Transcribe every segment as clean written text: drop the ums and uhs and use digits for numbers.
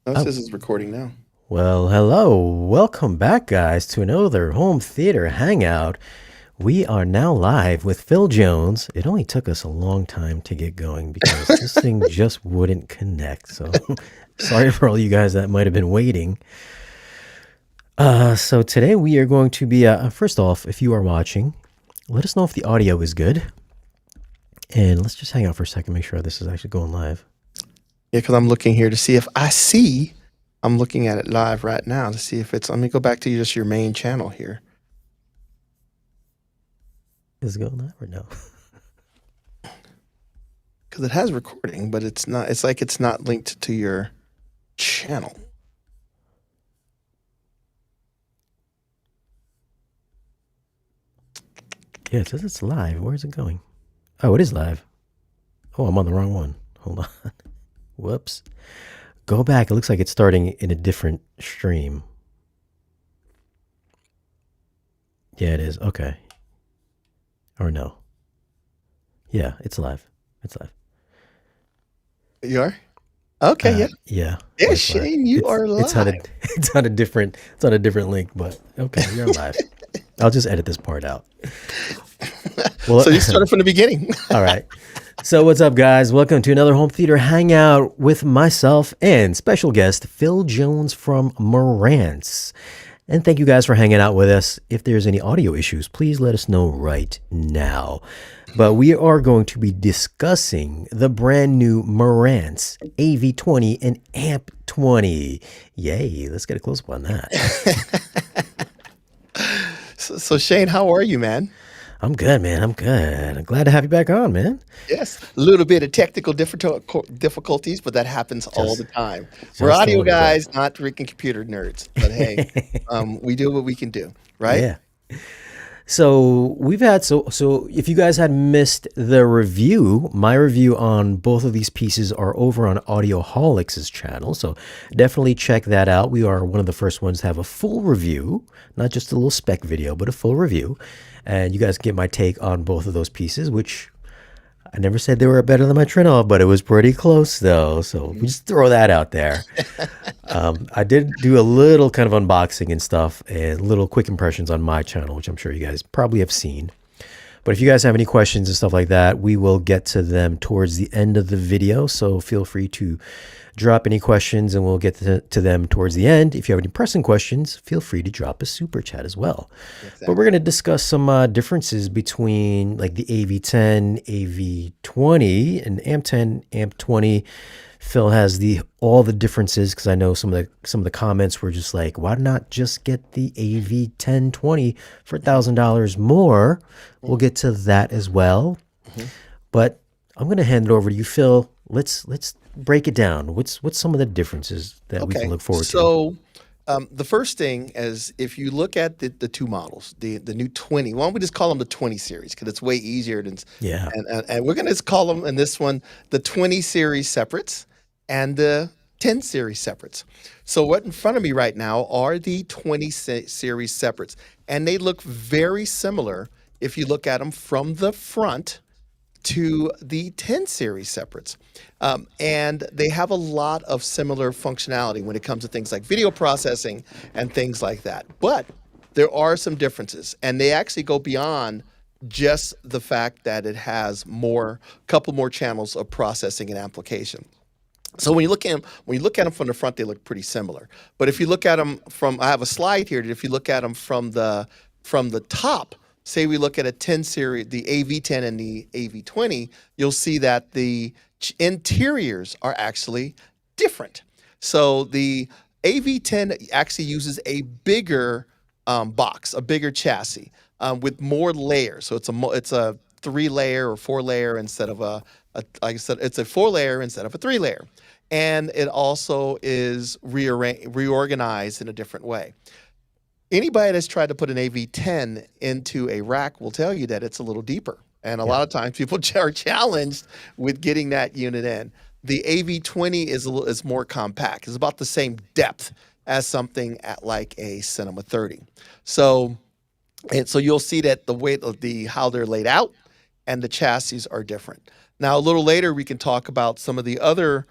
Oh, it says it's recording now. Well, hello. Welcome back, guys, to another home theater hangout. We are now live with Phil Jones. It only took us a long time to get going because this thing just wouldn't connect. So sorry for all you guys that might have been waiting. So today we are going to be, first off, if you are watching, let us know if the audio is good. And let's just hang out for a second, make sure this is actually going live. Yeah, because I'm looking here to see if I see. I'm looking at it live right now to see if it's. Let me go back to just your main channel here. Is it going live or no? Because it has recording, but it's not. It's like it's not linked to your channel. Yeah, it says it's live. Where is it going? Oh, it is live. Oh, I'm on the wrong one. Hold on. Whoops. Go back. It looks like it's starting in a different stream. Yeah, it is. Okay. Or no. Yeah, it's live. It's live. You are? Okay, yeah. Yeah. Yeah, live. Shane, you are live. It's on a different link, but okay, you're live. I'll just edit this part out. Well, so you started from the beginning. All right. So what's up, guys? Welcome to another home theater hangout with myself and special guest Phil Jones from Marantz. And thank you guys for hanging out with us. If there's any audio issues, please let us know right now. But we are going to be discussing the brand new Marantz AV20 and AMP20. Yay, let's get a close-up on that. So Shane, how are you, man? I'm good, man. I'm good. I'm glad to have you back on, man. Yes, a little bit of technical difficulties, but that happens all the time. We're audio guys, not freaking computer nerds. But hey, we do what we can do, right? Yeah. So we've had so if you guys had missed the review, my review on both of these pieces are over on Audioholics' channel. So definitely check that out. We are one of the first ones to have a full review, not just a little spec video, but a full review. And you guys get my take on both of those pieces, which I never said they were better than my Trinol, but it was pretty close though. So we just throw that out there. I did do a little kind of unboxing and stuff and little quick impressions on my channel, which I'm sure you guys probably have seen. But if you guys have any questions and stuff like that, we will get to them towards the end of the video. So feel free to drop any questions and we'll get to them towards the end. If you have any pressing questions, feel free to drop a super chat as well. Exactly. But we're going to discuss some differences between like the AV10, AV20, and AMP10, AMP20. Phil has all the differences because I know some of the comments were just like, why not just get the AV1020 for $1,000 more? We'll get to that as well. Mm-hmm. But I'm going to hand it over to you, Phil. Let's break it down. What's some of the differences that we can look forward to? So the first thing is if you look at the two models, the new 20, why don't we just call them the 20 series because it's way easier than and we're going to just call them in this one the 20 series separates and the 10 series separates. So what in front of me right now are the 20 series separates, and they look very similar if you look at them from the front to the 10 series separates. And they have a lot of similar functionality when it comes to things like video processing and things like that. But there are some differences, and they actually go beyond just the fact that it has couple more channels of processing and amplification. So when you look at them from the front, they look pretty similar. But if you look at them I have a slide here that if you look at them from the top, say we look at a 10 series, the AV10 and the AV20, you'll see that the interiors are actually different. So the AV10 actually uses a bigger box, a bigger chassis with more layers. So it's a 3-layer or 4-layer instead of like I said, it's a 4-layer instead of a 3-layer. And it also is reorganized in a different way. Anybody that's tried to put an AV10 into a rack will tell you that it's a little deeper. And a lot of times people are challenged with getting that unit in. The AV20 is more compact. It's about the same depth as something at like a Cinema 30. So you'll see that the way how they're laid out and the chassis are different. Now, a little later, we can talk about some of the other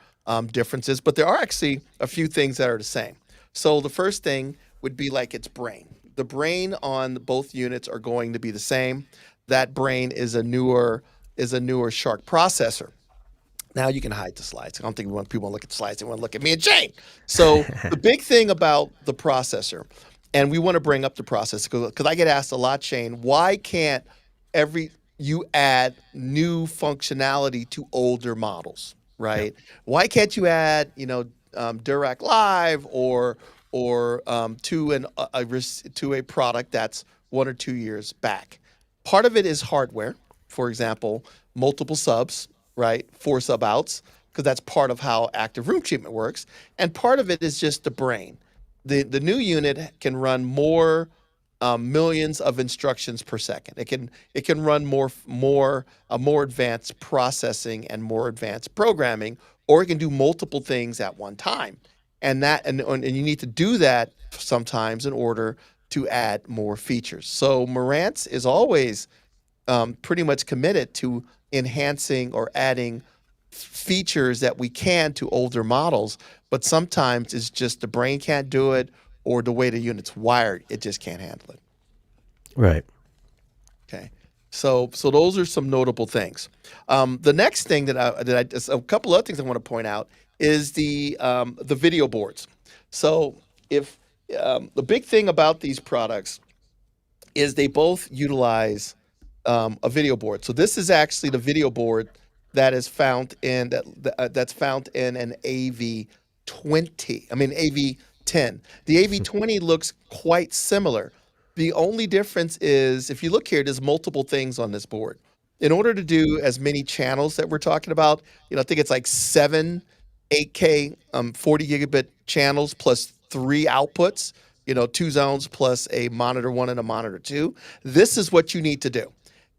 differences, but there are actually a few things that are the same. So the first thing would be like its brain. The brain on both units are going to be the same. That brain is a newer Shark processor. Now you can hide the slides. I don't think we want people to look at the slides. They want to look at me and Shane. So the big thing about the processor, and we want to bring up the processor because I get asked a lot, Shane, why can't you add new functionality to older models, right? Yep. Why can't you add, Dirac Live or to a product that's 1 or 2 years back? Part of it is hardware. For example, multiple subs, right? 4 subouts, because that's part of how active room treatment works. And part of it is just the brain. The new unit can run more millions of instructions per second. It can run more advanced processing and more advanced programming, or it can do multiple things at one time. And you need to do that sometimes in order to add more features. So Marantz is always pretty much committed to enhancing or adding features that we can to older models, but sometimes it's just the brain can't do it or the way the unit's wired, it just can't handle it. Right. Okay. So those are some notable things. The next thing a couple other things I want to point out is the video boards. So if the big thing about these products is they both utilize a video board. So this is actually the video board that is found in that's found in an AV20. I mean AV10. The AV20 looks quite similar. The only difference is if you look here, there's multiple things on this board. In order to do as many channels that we're talking about, I think it's like 7 8K 40 gigabit channels plus 3 outputs, 2 zones plus a monitor 1 and a monitor 2. This is what you need to do.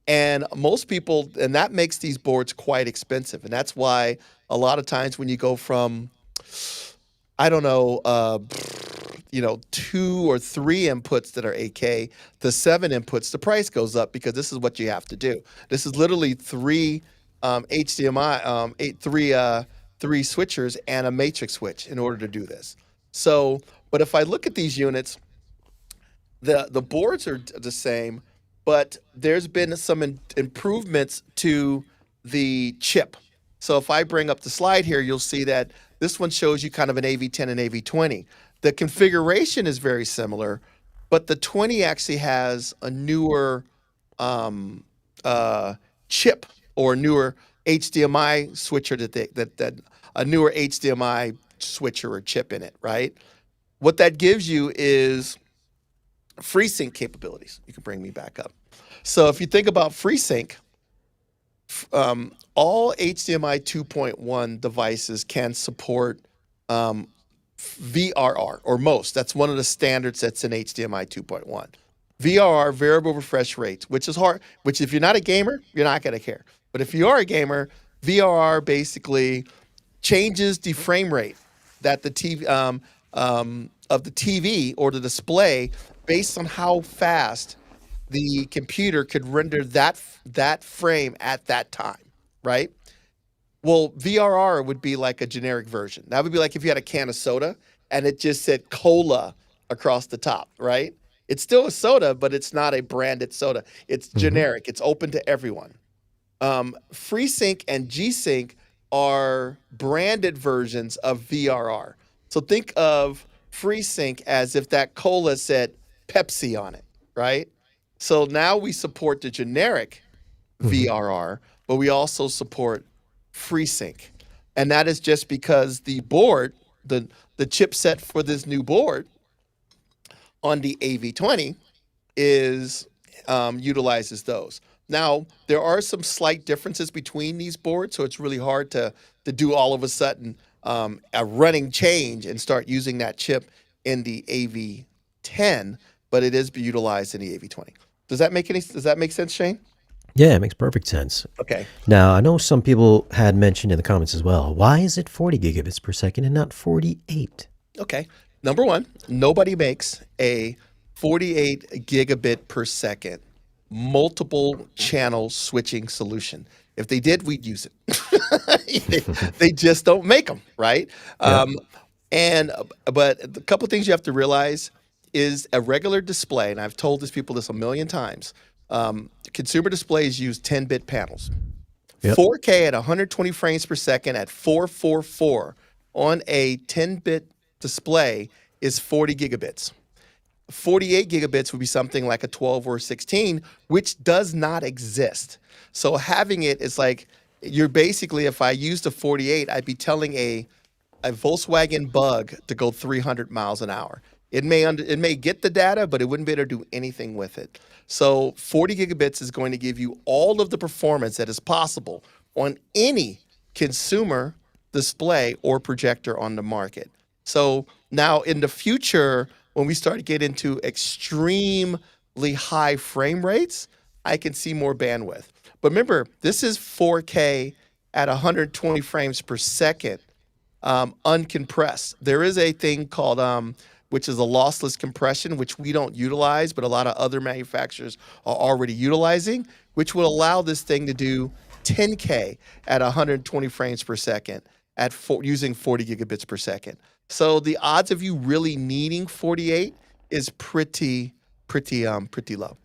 And most people, and that makes these boards quite expensive. And that's why a lot of times when you go from, I don't know, 2 or 3 inputs that are 8K to 7 inputs, the price goes up because this is what you have to do. This is literally 3 HDMI, 3 switchers and a matrix switch in order to do this. So, but if I look at these units, the boards are the same, but there's been some improvements to the chip. So if I bring up the slide here, you'll see that this one shows you kind of an AV10 and AV20. The configuration is very similar, but the 20 actually has a newer chip or newer HDMI switcher that a newer HDMI switcher or chip in it, right? What that gives you is FreeSync capabilities. You can bring me back up. So if you think about FreeSync, all HDMI 2.1 devices can support VRR, or most. That's one of the standards that's in HDMI 2.1. VRR, variable refresh rates, which is hard, which if you're not a gamer, you're not going to care. But if you are a gamer, VRR basically changes the frame rate that the TV of the TV or the display based on how fast the computer could render that frame at that time, right? Well, VRR would be like a generic version. That would be like if you had a can of soda and it just said cola across the top, right? It's still a soda, but it's not a branded soda. It's generic. It's open to everyone. FreeSync and G-Sync are branded versions of VRR. So think of FreeSync as if that cola said Pepsi on it, right? So now we support the generic VRR, but we also support FreeSync. And that is just because the board, the chipset for this new board on the AV20 is utilizes those. Now, there are some slight differences between these boards, so it's really hard to do all of a sudden a running change and start using that chip in the AV10, but it is utilized in the AV20. Does that make sense, Shane? Yeah, it makes perfect sense. Okay. Now, I know some people had mentioned in the comments as well, why is it 40 gigabits per second and not 48? Okay. Number one, nobody makes a 48 gigabit per second multiple channel switching solution. If they did, we'd use it. They just don't make them, right? Yep. But a couple things you have to realize is a regular display, and I've told these people this a million times. Consumer displays use 10-bit panels. Yep. 4K at 120 frames per second at 444 on a 10-bit display is 40 gigabits. 48 gigabits would be something like a 12 or 16, which does not exist. So having it is like, you're basically, if I used a 48, I'd be telling a Volkswagen Bug to go 300 miles an hour. It may get the data, but it wouldn't be able to do anything with it. So 40 gigabits is going to give you all of the performance that is possible on any consumer display or projector on the market. So now in the future, when we start to get into extremely high frame rates, I can see more bandwidth. But remember, this is 4K at 120 frames per second, uncompressed. There is a thing called, which is a lossless compression, which we don't utilize, but a lot of other manufacturers are already utilizing, which will allow this thing to do 10K at 120 frames per second using 40 gigabits per second. So the odds of you really needing 48 is pretty low.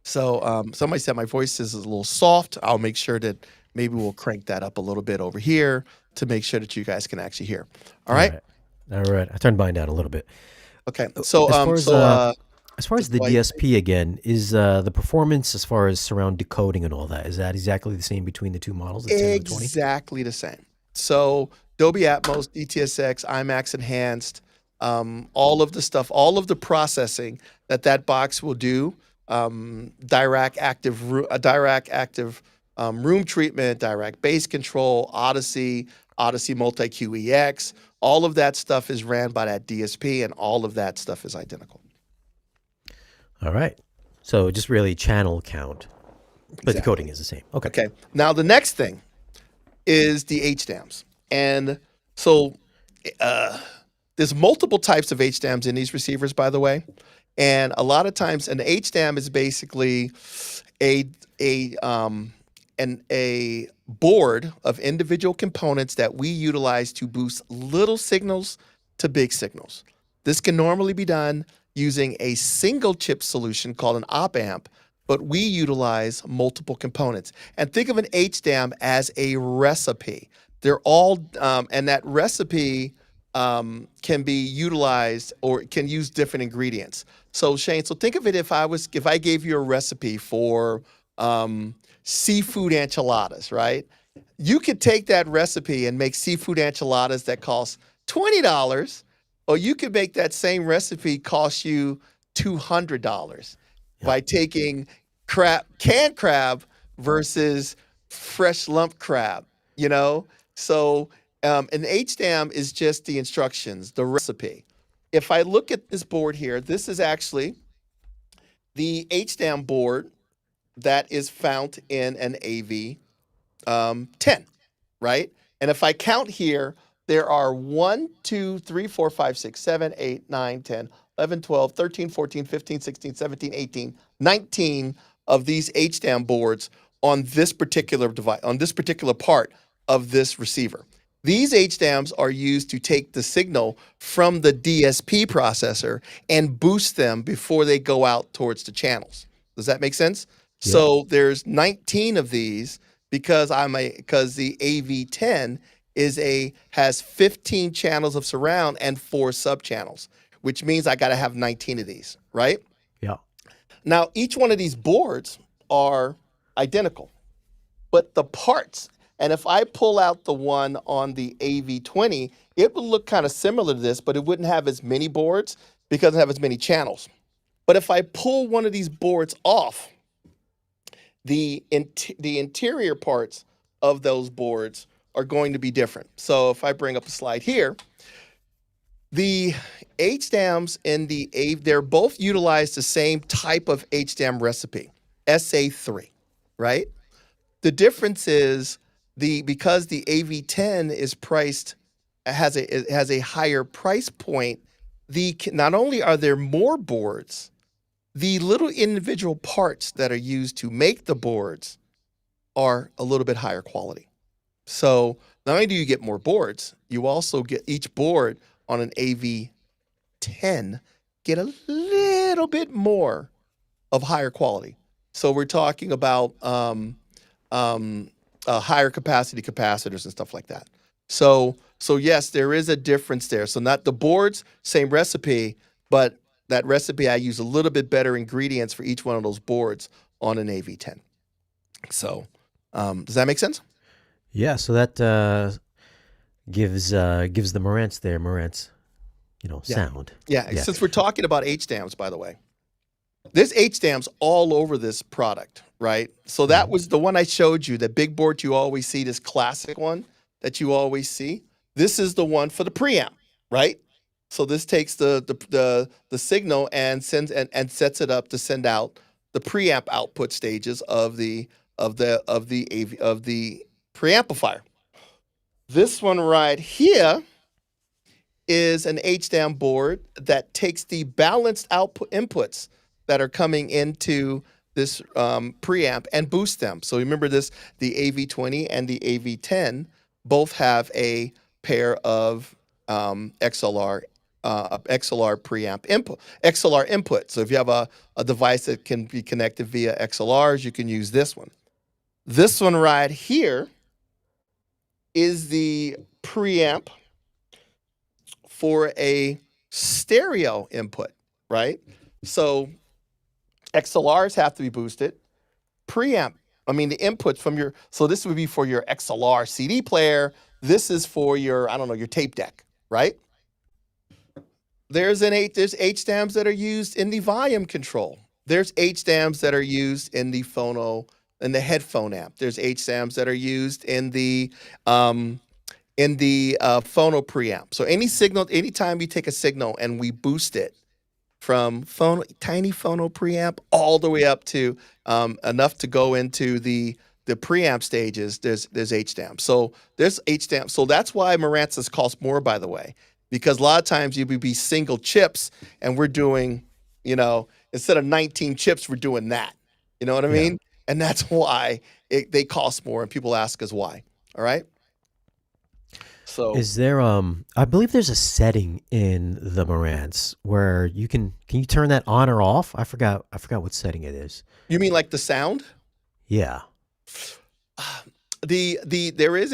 So somebody said my voice is a little soft. I'll make sure that maybe we'll crank that up a little bit over here to make sure that you guys can actually hear. All right. All right. I turned mine down a little bit. Okay. So as far as the DSP again, is the performance as far as surround decoding and all that, is that exactly the same between the two models? The 10 and the 20? Exactly the same. So Dolby Atmos, DTSX, IMAX enhanced, all of the stuff, all of the processing that box will do, Dirac active room treatment, Dirac bass control, Odyssey multi-QEX, all of that stuff is ran by that DSP, and all of that stuff is identical. All right. So just really channel count, but the coding is the same. Okay. Okay. Now the next thing is the HDAMs. And so there's multiple types of HDAMs in these receivers, by the way. And a lot of times an HDAM is basically a board of individual components that we utilize to boost little signals to big signals. This can normally be done using a single chip solution called an op-amp, but we utilize multiple components. And think of an HDAM as a recipe. They're all, and that recipe can be utilized or can use different ingredients. So Shane, think of it if I gave you a recipe for seafood enchiladas, right? You could take that recipe and make seafood enchiladas that cost $20, or you could make that same recipe cost you $200 by taking canned crab versus fresh lump crab, you know? So an HDAM is just the instructions, the recipe. If I look at this board here, this is actually the HDAM board that is found in an AV10, right? And if I count here, there are 1, 2, 3, 4, 5, 6, 7, 8, 9, 10, 11, 12, 13, 14, 15, 16, 17, 18, 19 of these HDAM boards on this particular device, on this particular part of this receiver. These HDAMs are used to take the signal from the DSP processor and boost them before they go out towards the channels. Does that make sense? Yeah. So there's 19 of these because the AV10 has 15 channels of surround and 4 sub-channels, which means I got to have 19 of these, right? Yeah. Now, each one of these boards are identical, but the parts, and if I pull out the one on the AV20, it would look kind of similar to this, but it wouldn't have as many boards because it doesn't have as many channels. But if I pull one of these boards off, the interior parts of those boards are going to be different. So if I bring up a slide here, the HDAMs and the AV, they're both utilize the same type of HDAM recipe, SA3, right? The difference is because the AV10 is priced, has a higher price point, not only are there more boards, the little individual parts that are used to make the boards are a little bit higher quality. So not only do you get more boards, you also get each board on an AV10 get a little bit more of higher quality. So we're talking about higher capacity capacitors and stuff like that. So yes, there is a difference there. So not the boards, same recipe, but that recipe I use a little bit better ingredients for each one of those boards on an AV10. So does that make sense? Yeah. So that gives the Marantz sound. Yeah. Since we're talking about HDAMs, by the way, there's HDAMs all over this product, right? So that was the one I showed you, the big board you always see, this classic one that you always see. This is the one for the preamp, right? So this takes the signal and sends and sets it up to send out the preamp output stages of the preamplifier. This one right here is an HDAM board that takes the balanced output inputs that are coming into this preamp and boost them. So remember this, the AV20 and the AV10 both have a pair of XLR preamp input, XLR input. So if you have a device that can be connected via XLRs, you can use this one. This one right here is the preamp for a stereo input, right? So XLRs have to be boosted. Preamp, I mean the inputs from your, so this would be for your XLR CD player. This is for your, I don't know, your tape deck, right? There's HDAMs that are used in the volume control. There's HDAMs that are used in the headphone amp. There's HDAMs that are used in the phono preamp. So any signal, anytime you take a signal and we boost it from tiny phono preamp all the way up to enough to go into the preamp stages, there's HDAM. So there's HDAM. So that's why Marantz costs more, by the way, because a lot of times you would be single chips and we're doing, instead of 19 chips, we're doing that. You know what I mean? And that's why they cost more, and people ask us why. All right. So is there I believe there's a setting in the Marantz where can you turn that on or off? I forgot what setting it is. You mean like the sound? Yeah. There is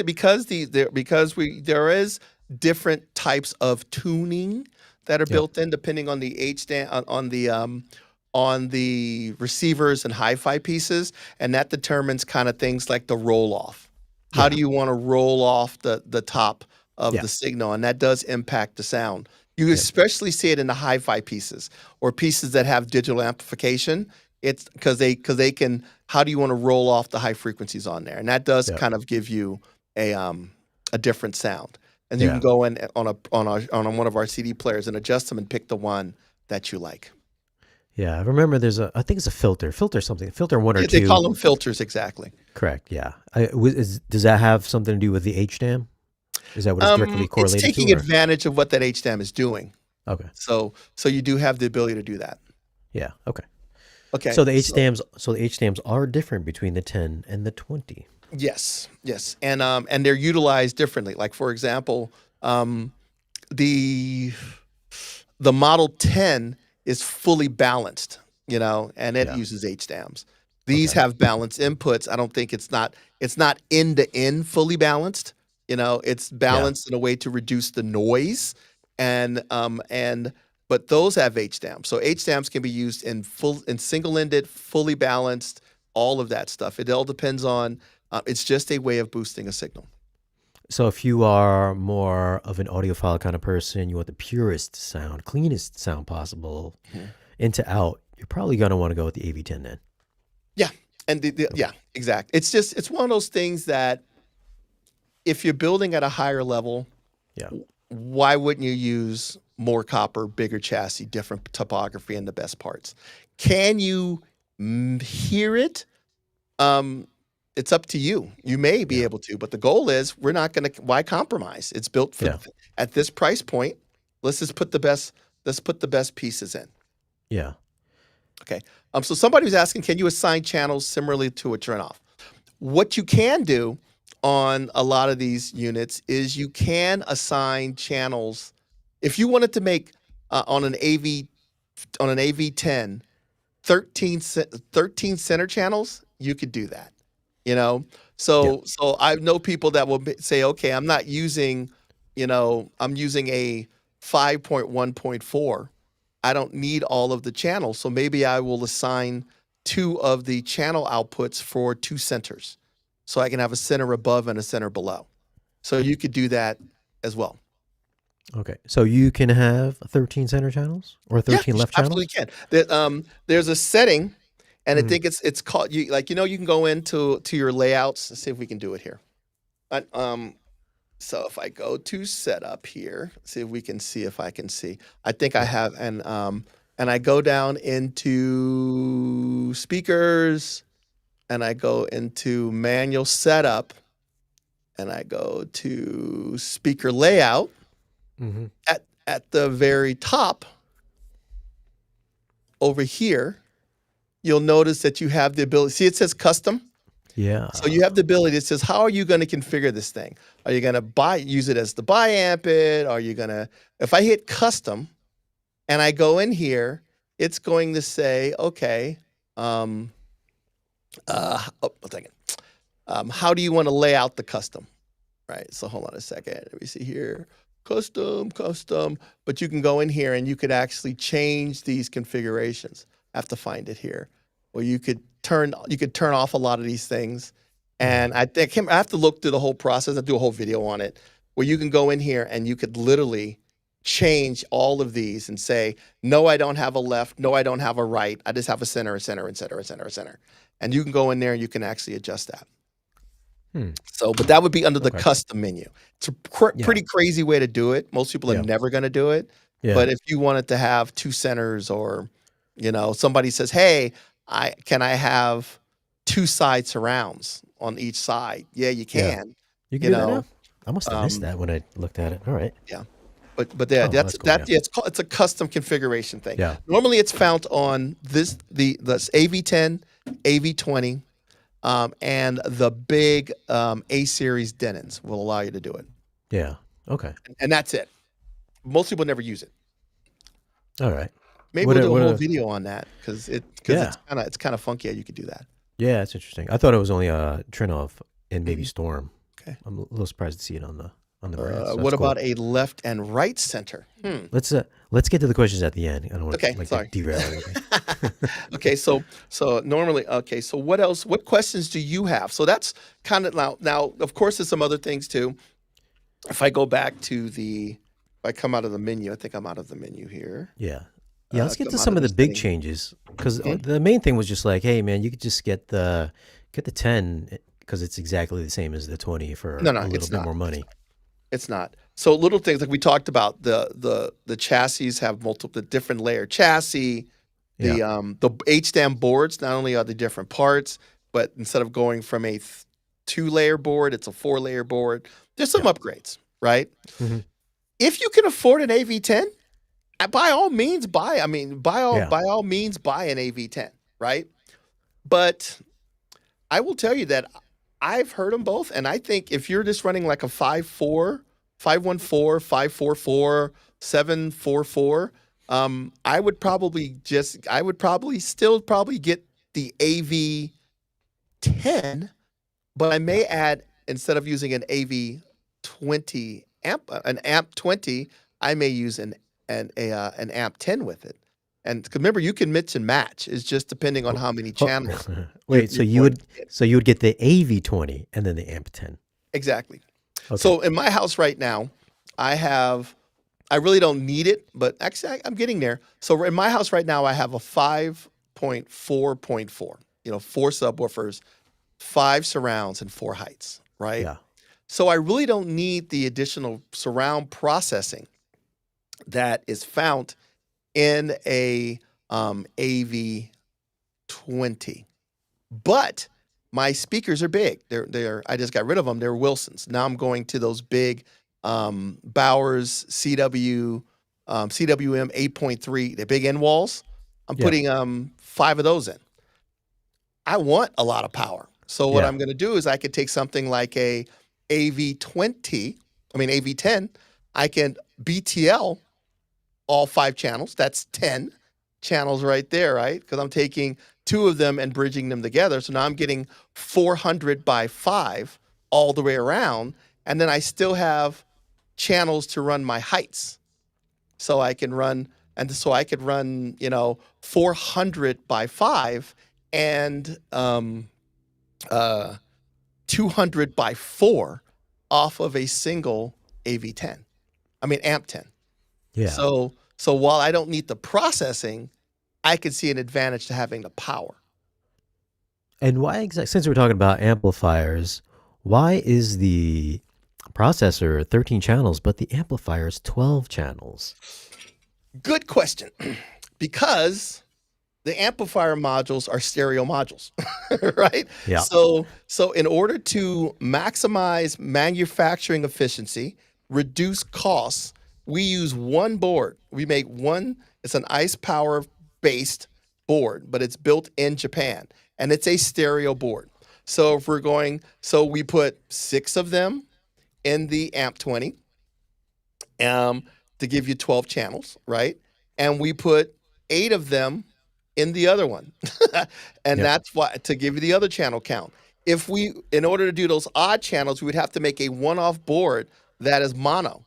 different types of tuning that are built in depending on the HDAM on the receivers and hi-fi pieces, and that determines kind of things like the roll off. How do you want to roll off the top of the signal? And that does impact the sound. You especially see it in the hi-fi pieces or pieces that have digital amplification. It's because they can, how do you want to roll off the high frequencies on there? And that does kind of give you a different sound. And you can go in on one of our CD players and adjust them and pick the one that you like. Yeah, I remember I think it's a filter one or two. They call them filters, exactly. Correct, yeah. Does that have something to do with the HDAM? Is that what it's directly correlated to? It's taking advantage of what that HDAM is doing. Okay. So you do have the ability to do that. Yeah, okay. Okay. So the HDAMs are different between the 10 and the 20. Yes. And they're utilized differently. Like for example, the Model 10 is fully balanced, and it uses HDAMs. These have balanced inputs. I don't think it's not end to end fully balanced. It's balanced in a way to reduce the noise, but those have HDAMs. So HDAMs can be used in single-ended, fully balanced, all of that stuff. It all depends on. It's just a way of boosting a signal. So if you are more of an audiophile kind of person, you want the purest sound, cleanest sound possible, into out, you're probably going to want to go with the AV10 then. Yeah. And exactly. It's one of those things that if you're building at a higher level, why wouldn't you use more copper, bigger chassis, different topography, and the best parts? Can you hear it? It's up to you. You may be able to, but the goal is we're not going to. Why compromise? It's built for at this price point. Let's just put the best. Let's put the best pieces in. Yeah. Okay. So somebody was asking, can you assign channels similarly to a turnoff? what you can do on a lot of these units is you can assign channels. If you wanted to make on an AV10 13 center channels, you could do that. You know, Yeah. so I know people that will say, okay, I'm not using, I'm using a 5.1.4. I don't need all of the channels, so maybe I will assign 2 of the channel outputs for 2 centers, so I can have a center above and a center below. So you could do that as well. Okay. So you can have 13 center channels or 13 left Absolutely channels? can. There's a setting, and I Mhm. think it's called you can go into your layouts. Let's see if we can do it here. So if I go to setup here, see if we can see if I can see. I think I Yeah. have and I go down into speakers, and I go into manual setup, and I go to speaker layout. Hmm. At the very top over here, you'll notice that you have the ability. See, it says custom. Yeah. So you have the ability. It says, how are you going to configure this thing? Are you going to use it as the bi-amp it? Are you going to, if I hit custom and I go in here, it's going to say, okay, one second. How do you want to lay out the custom? Right. So hold on a second. Let me see here. Custom. But you can go in here and you could actually change these configurations. I have to find it here. Or you could turn off a lot of these things. And I think I have to look through the whole process. I do a whole video on it where you can go in here and you could literally change all of these and say, no, I don't have a left. No, I don't have a right. I just have a center, a center, and center, a center, a center. And you can go in there and you can actually adjust that. So, but that would be under the custom menu. It's a pretty crazy way to do it. Most people are never going to do it. Yeah. But if you wanted to have 2 centers, or, somebody says, hey, can I have 2 side surrounds on each side? Yeah, you can. You can do that now? I must have missed that when I looked at it. All right. Yeah. But yeah, that's cool, yeah. it's a custom configuration thing. Yeah. Normally it's found on the AV10, AV20, and the big A series Denons will allow you to do it. Yeah. Okay. And that's it. Most people never use it. All right. Maybe we'll do a whole video on that because it's kind of funky how you could do that. Yeah, that's interesting. I thought it was only a Trinov and maybe Storm. Okay. I'm a little surprised to see it on the Marantz. So what about a left and right center? Let's get to the questions at the end. I don't want to derail anything. Okay, so normally, so what else? What questions do you have? So that's kind of now. Of course, there's some other things too. If I go back to if I come out of the menu, I think I'm out of the menu here. Yeah. Yeah, let's get to some of the big changes, because the main thing was just like, hey man, you could just get the 10 because it's exactly the same as the 20 for a little bit more money. It's not. So little things like we talked about, the chassis have multiple different layer chassis. The HDAM boards, not only are they different parts, but instead of going from a 2-layer board, it's a 4-layer board. There's some upgrades, right? Mm-hmm. If you can afford an AV10, by all means buy. I mean, by all means buy an AV10, right? But I will tell you that I've heard them both, and I think if you're just running like a 5.4, 5.14, 5.44, 7.44, I would probably still get the AV10, but I may add, instead of using an AV20 amp, an AMP20, I may use an AMP10 with it. And remember, you can mix and match. It's just depending on how many channels. Wait, so you would get the AV20 and then the AMP10. Exactly. Okay. So in my house right now, I really don't need it, but actually I'm getting there. So in my house right now, I have a 5.4.4, 4 subwoofers, 5 surrounds, and 4 heights, right? Yeah. So I really don't need the additional surround processing that is found in a AV20. But my speakers are big. I just got rid of them. They're Wilsons. Now I'm going to those big Bowers CWM 8.3, the big end walls. I'm putting 5 of those in. I want a lot of power. So what Yeah. I'm going to do is I could take something like a AV20, AV10. I can BTL all 5 channels. That's 10 channels right there, right? Because I'm taking 2 of them and bridging them together. So now I'm getting 400 by 5 all the way around. And then I still have channels to run my heights. So I can run, and so I could run, 400 by 5 and uh, 200 by 4 off of a single AV10. AMP10. Yeah. So while I don't need the processing, I could see an advantage to having the power. And why exactly, since we're talking about amplifiers, why is the processor 13 channels, but the amplifier is 12 channels? Good question. Because the amplifier modules are stereo modules, right? Yeah. So in order to maximize manufacturing efficiency, reduce costs, we use one board. We make one, it's an ICE power based board, but it's built in Japan and it's a stereo board. So if we're going, so we put 6 of them in the AMP20 to give you 12 channels, right? And we put 8 of them in the other one. And Yep. that's why, to give you the other channel count. If we, in order to do those odd channels, we would have to make a one-off board that is mono.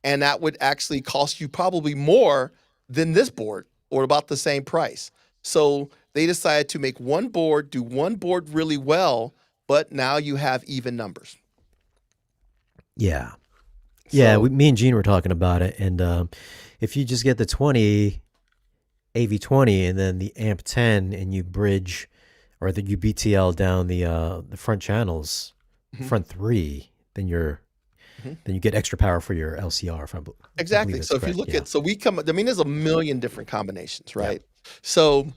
And that would actually cost you probably more than this board, or about the same price. So they decided to make one board, do one board really well, but now you have even numbers. Yeah. Yeah, So me and Gene were talking about it, and if you just get the 20 AV20 and then the AMP10, and you bridge, or that you BTL down the front channels, Mhm. front 3, then you get extra power for your LCR. If I believe exactly. that's So if you correct. look Yeah. at, so we come, there's a million different combinations, right? So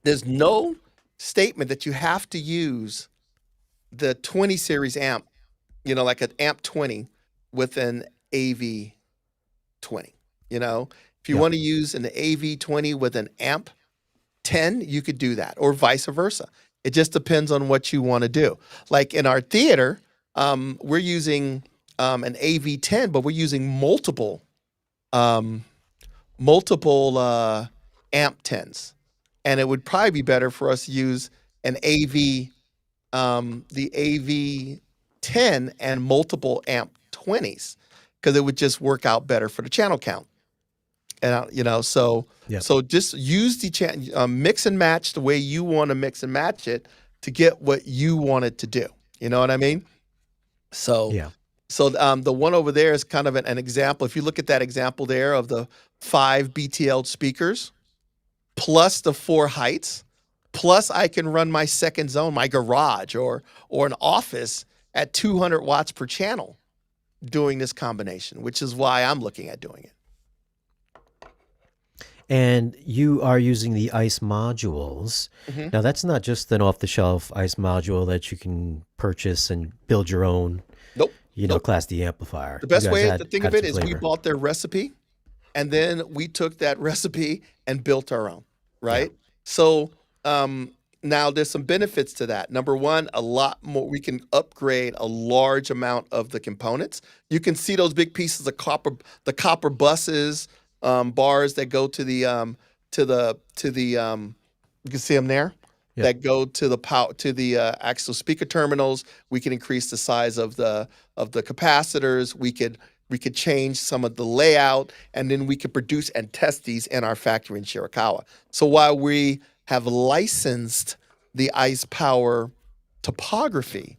there's no statement that you have to use the 20 series amp, like an amp 20 with an AV20. If you Yeah. want to use an AV20 with an amp 10, you could do that, or vice versa. It just depends on what you want to do. Like in our theater, we're using an AV10, but we're using um, multiple amp 10s, and it would probably be better for us to use an the AV10 and multiple amp 20s, because it would just work out better for the channel count. And Yep. so just use the mix and match the way you want to mix and match it to get what you want it to do. You know what I mean? So Yeah. the one over there is kind of an example. If you look at that example there of the 5 BTL speakers plus the 4 heights, plus I can run my second zone, my garage or an office at 200 watts per channel doing this combination, which is why I'm looking at doing it. And you are using the ICE modules. Mm-hmm. Now, that's not just an off-the-shelf ICE module that you can purchase and build your own, Nope. Nope. Class D amplifier. The best You guys way had- to think had of it some is we flavor. bought their recipe and then we took that recipe and built our own, right? So now there's some benefits to that. Number one, a lot more, we can upgrade a large amount of the components. You can see those big pieces of copper, the copper buses, bars that go to the you can see them there. Yeah. That go to the power, to the actual speaker terminals. We can increase the size of the capacitors. We could change some of the layout, and then we could produce and test these in our factory in Shirakawa. So while we have licensed the ICE Power topography,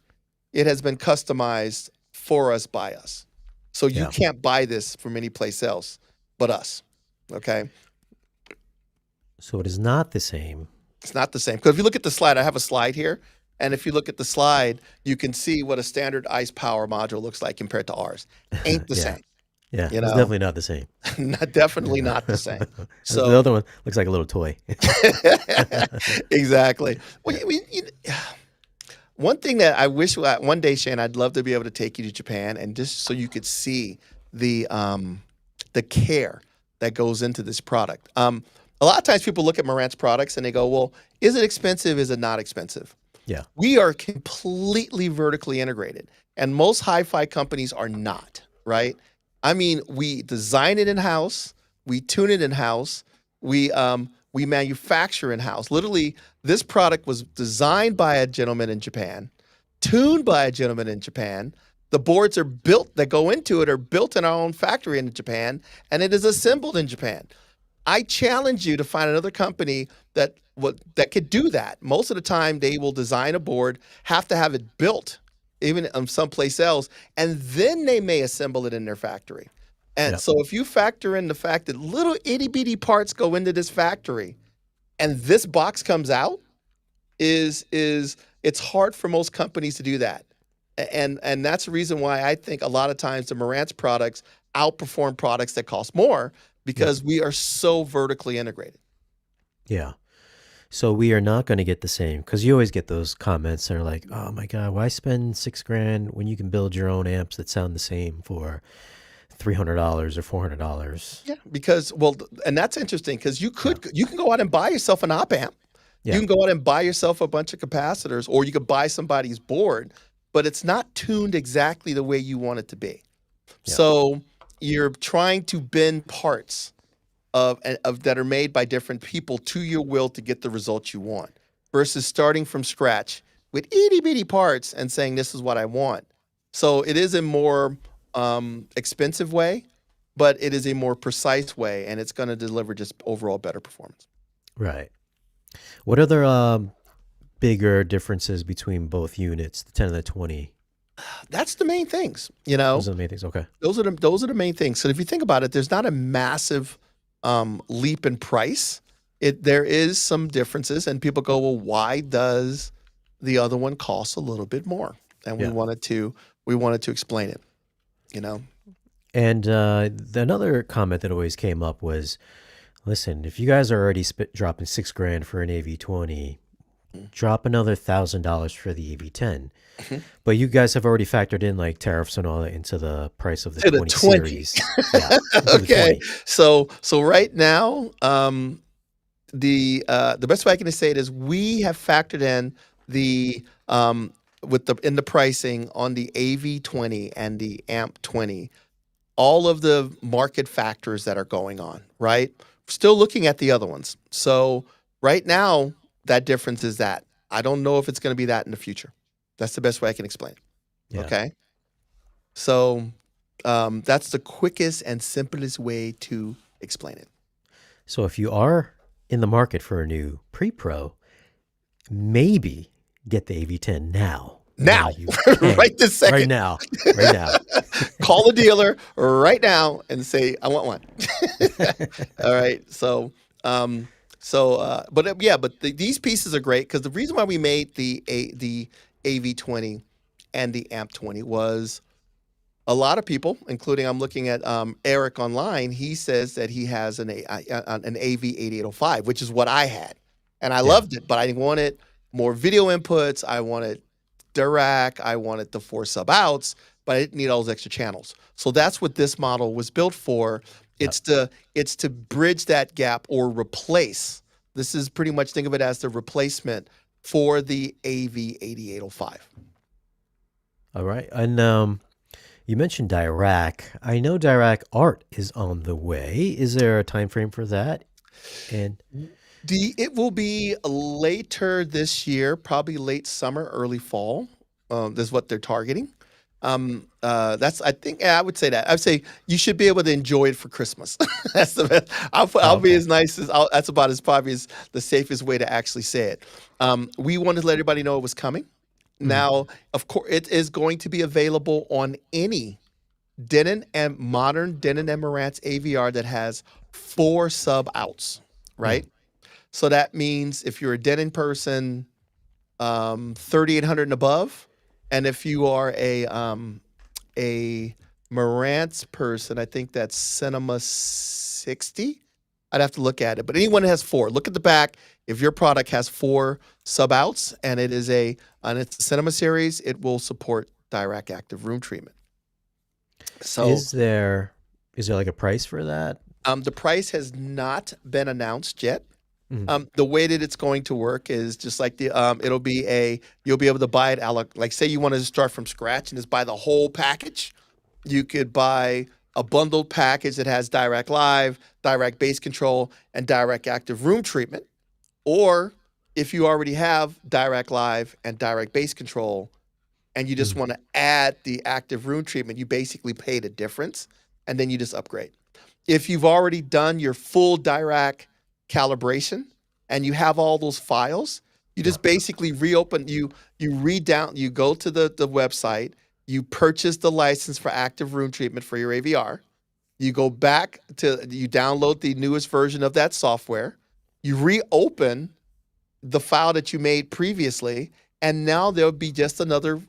it has been customized for us by us. So you Yeah. can't buy this from any place else but us. Okay? So it is not the same. It's not the same. Because if you look at the slide, I have a slide here. And if you look at the slide, you can see what a standard ICE Power module looks like compared to ours. Ain't the Yeah. same. Yeah, You it's know? definitely not the same. Definitely not the same. The So other one looks like a little toy. exactly. Well, one thing that I wish one day, Shane, I'd love to be able to take you to Japan and just so you could see the care that goes into this product. A lot of times people look at Marantz products and they go, well, is it expensive? Is it not expensive? Yeah. We are completely vertically integrated, and most hi-fi companies are not, right? I mean, we design it in-house, we tune it in-house, we manufacture in-house. Literally, this product was designed by a gentleman in Japan, tuned by a gentleman in Japan. The boards are built that go into it are built in our own factory in Japan, and it is assembled in Japan. I challenge you to find another company that could do that. Most of the time, they will design a board, have to have it built, even someplace else, and then they may assemble it in their factory. And Yeah. so, if you factor in the fact that little itty bitty parts go into this factory, and this box comes out, is it's hard for most companies to do that. And that's the reason why I think a lot of times the Marantz products outperform products that cost more Yeah. because we are so vertically integrated. Yeah. So we are not going to get the same, because you always get those comments that are like, oh my God, why spend $6,000 when you can build your own amps that sound the same for $300 or $400? Yeah, because and that's interesting because you can go out and buy yourself an op amp. Yeah. You can go out and buy yourself a bunch of capacitors, or you could buy somebody's board, but it's not tuned exactly the way you want it to be. Yeah. So you're trying to bend parts of that are made by different people to your will to get the results you want, versus starting from scratch with itty bitty parts and saying this is what I want. So it is a more expensive way, but it is a more precise way, and it's going to deliver just overall better performance. Right. What other bigger differences between both units, the 10 and the 20? That's the main things, you know. Those are the main things. Okay. Those are the main things. So if you think about it, there's not a massive leap in price. There is some differences, and people go, well, why does the other one cost a little bit more? And we wanted to explain it, you know. And another comment that always came up was, listen, if you guys are already dropping $6,000 for an AV20, drop another $1,000 for the AV10. But you guys have already factored in like tariffs and all that into the price of the 20 series. Yeah, okay. So right now, the best way I can say it is we have factored in the in the pricing on the AV20 and the AMP20, all of the market factors that are going on, right? Still looking at the other ones. So right now, that difference is that. I don't know if it's going to be that in the future. That's the best way I can explain it. Yeah. Okay. So that's the quickest and simplest way to explain it. So if you are in the market for a new pre-pro, maybe get the AV10 now. Now, right this second. Right now. Call the dealer right now and say, I want one. All right. So, these pieces are great because the reason why we made the AV20 and the AMP20 was a lot of people, including I'm looking at Eric online. He says that he has an AV8805, which is what I had, and I loved it, but I wanted more video inputs. I wanted Dirac. I wanted the 4 Subouts, but I didn't need all those extra channels. So that's what this model was built for. It's to bridge that gap or replace. This is pretty much, think of it as the replacement for the AV8805. All right. And you mentioned Dirac. I know Dirac Art is on the way. Is there a time frame for that? And it will be later this year, probably late summer, early fall. Is what they're targeting. I would say that. I would say you should be able to enjoy it for Christmas. That's the best. I'll be as nice as that's about as probably as the safest way to actually say it. We wanted to let everybody know it was coming. Now, of course, it is going to be available on any modern Denon and Marantz AVR that has 4 Subouts, right? So that means if you're a Denon person, 3800 and above, and if you are a Marantz person, I think that's Cinema 60. I'd have to look at it, but anyone that has 4, look at the back. If your product has 4 Subouts and it's a Cinema series, it will support Dirac active room treatment. So is there like a price for that? The price has not been announced yet. The way that it's going to work is just like you'll be able to buy it like say you want to start from scratch and just buy the whole package. You could buy a bundled package that has direct live, direct bass control, and direct active room treatment. Or if you already have direct live and direct bass control and you just want to add the active room treatment, you basically pay the difference and then you just upgrade. If you've already done your full direct calibration and you have all those files, you just basically reopen, you go to the website, you purchase the license for active room treatment for your AVR, you download the newest version of that software, you reopen the file that you made previously, and now there'll be just another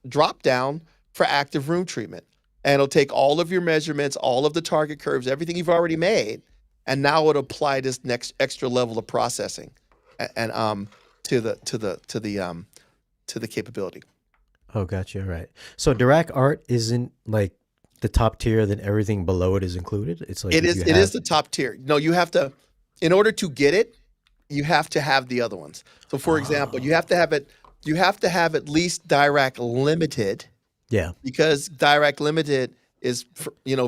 drop down for active room treatment. And it'll take all of your measurements, all of the target curves, everything you've already made, and now it'll apply this next extra level of processing and to the capability. Oh, gotcha. Right. So direct art isn't like the top tier, then everything below it is included. It's like it is the top tier. No, you have to, in order to get it, you have to have the other ones. So for example, you have to have at least direct limited. Yeah. Because direct limited is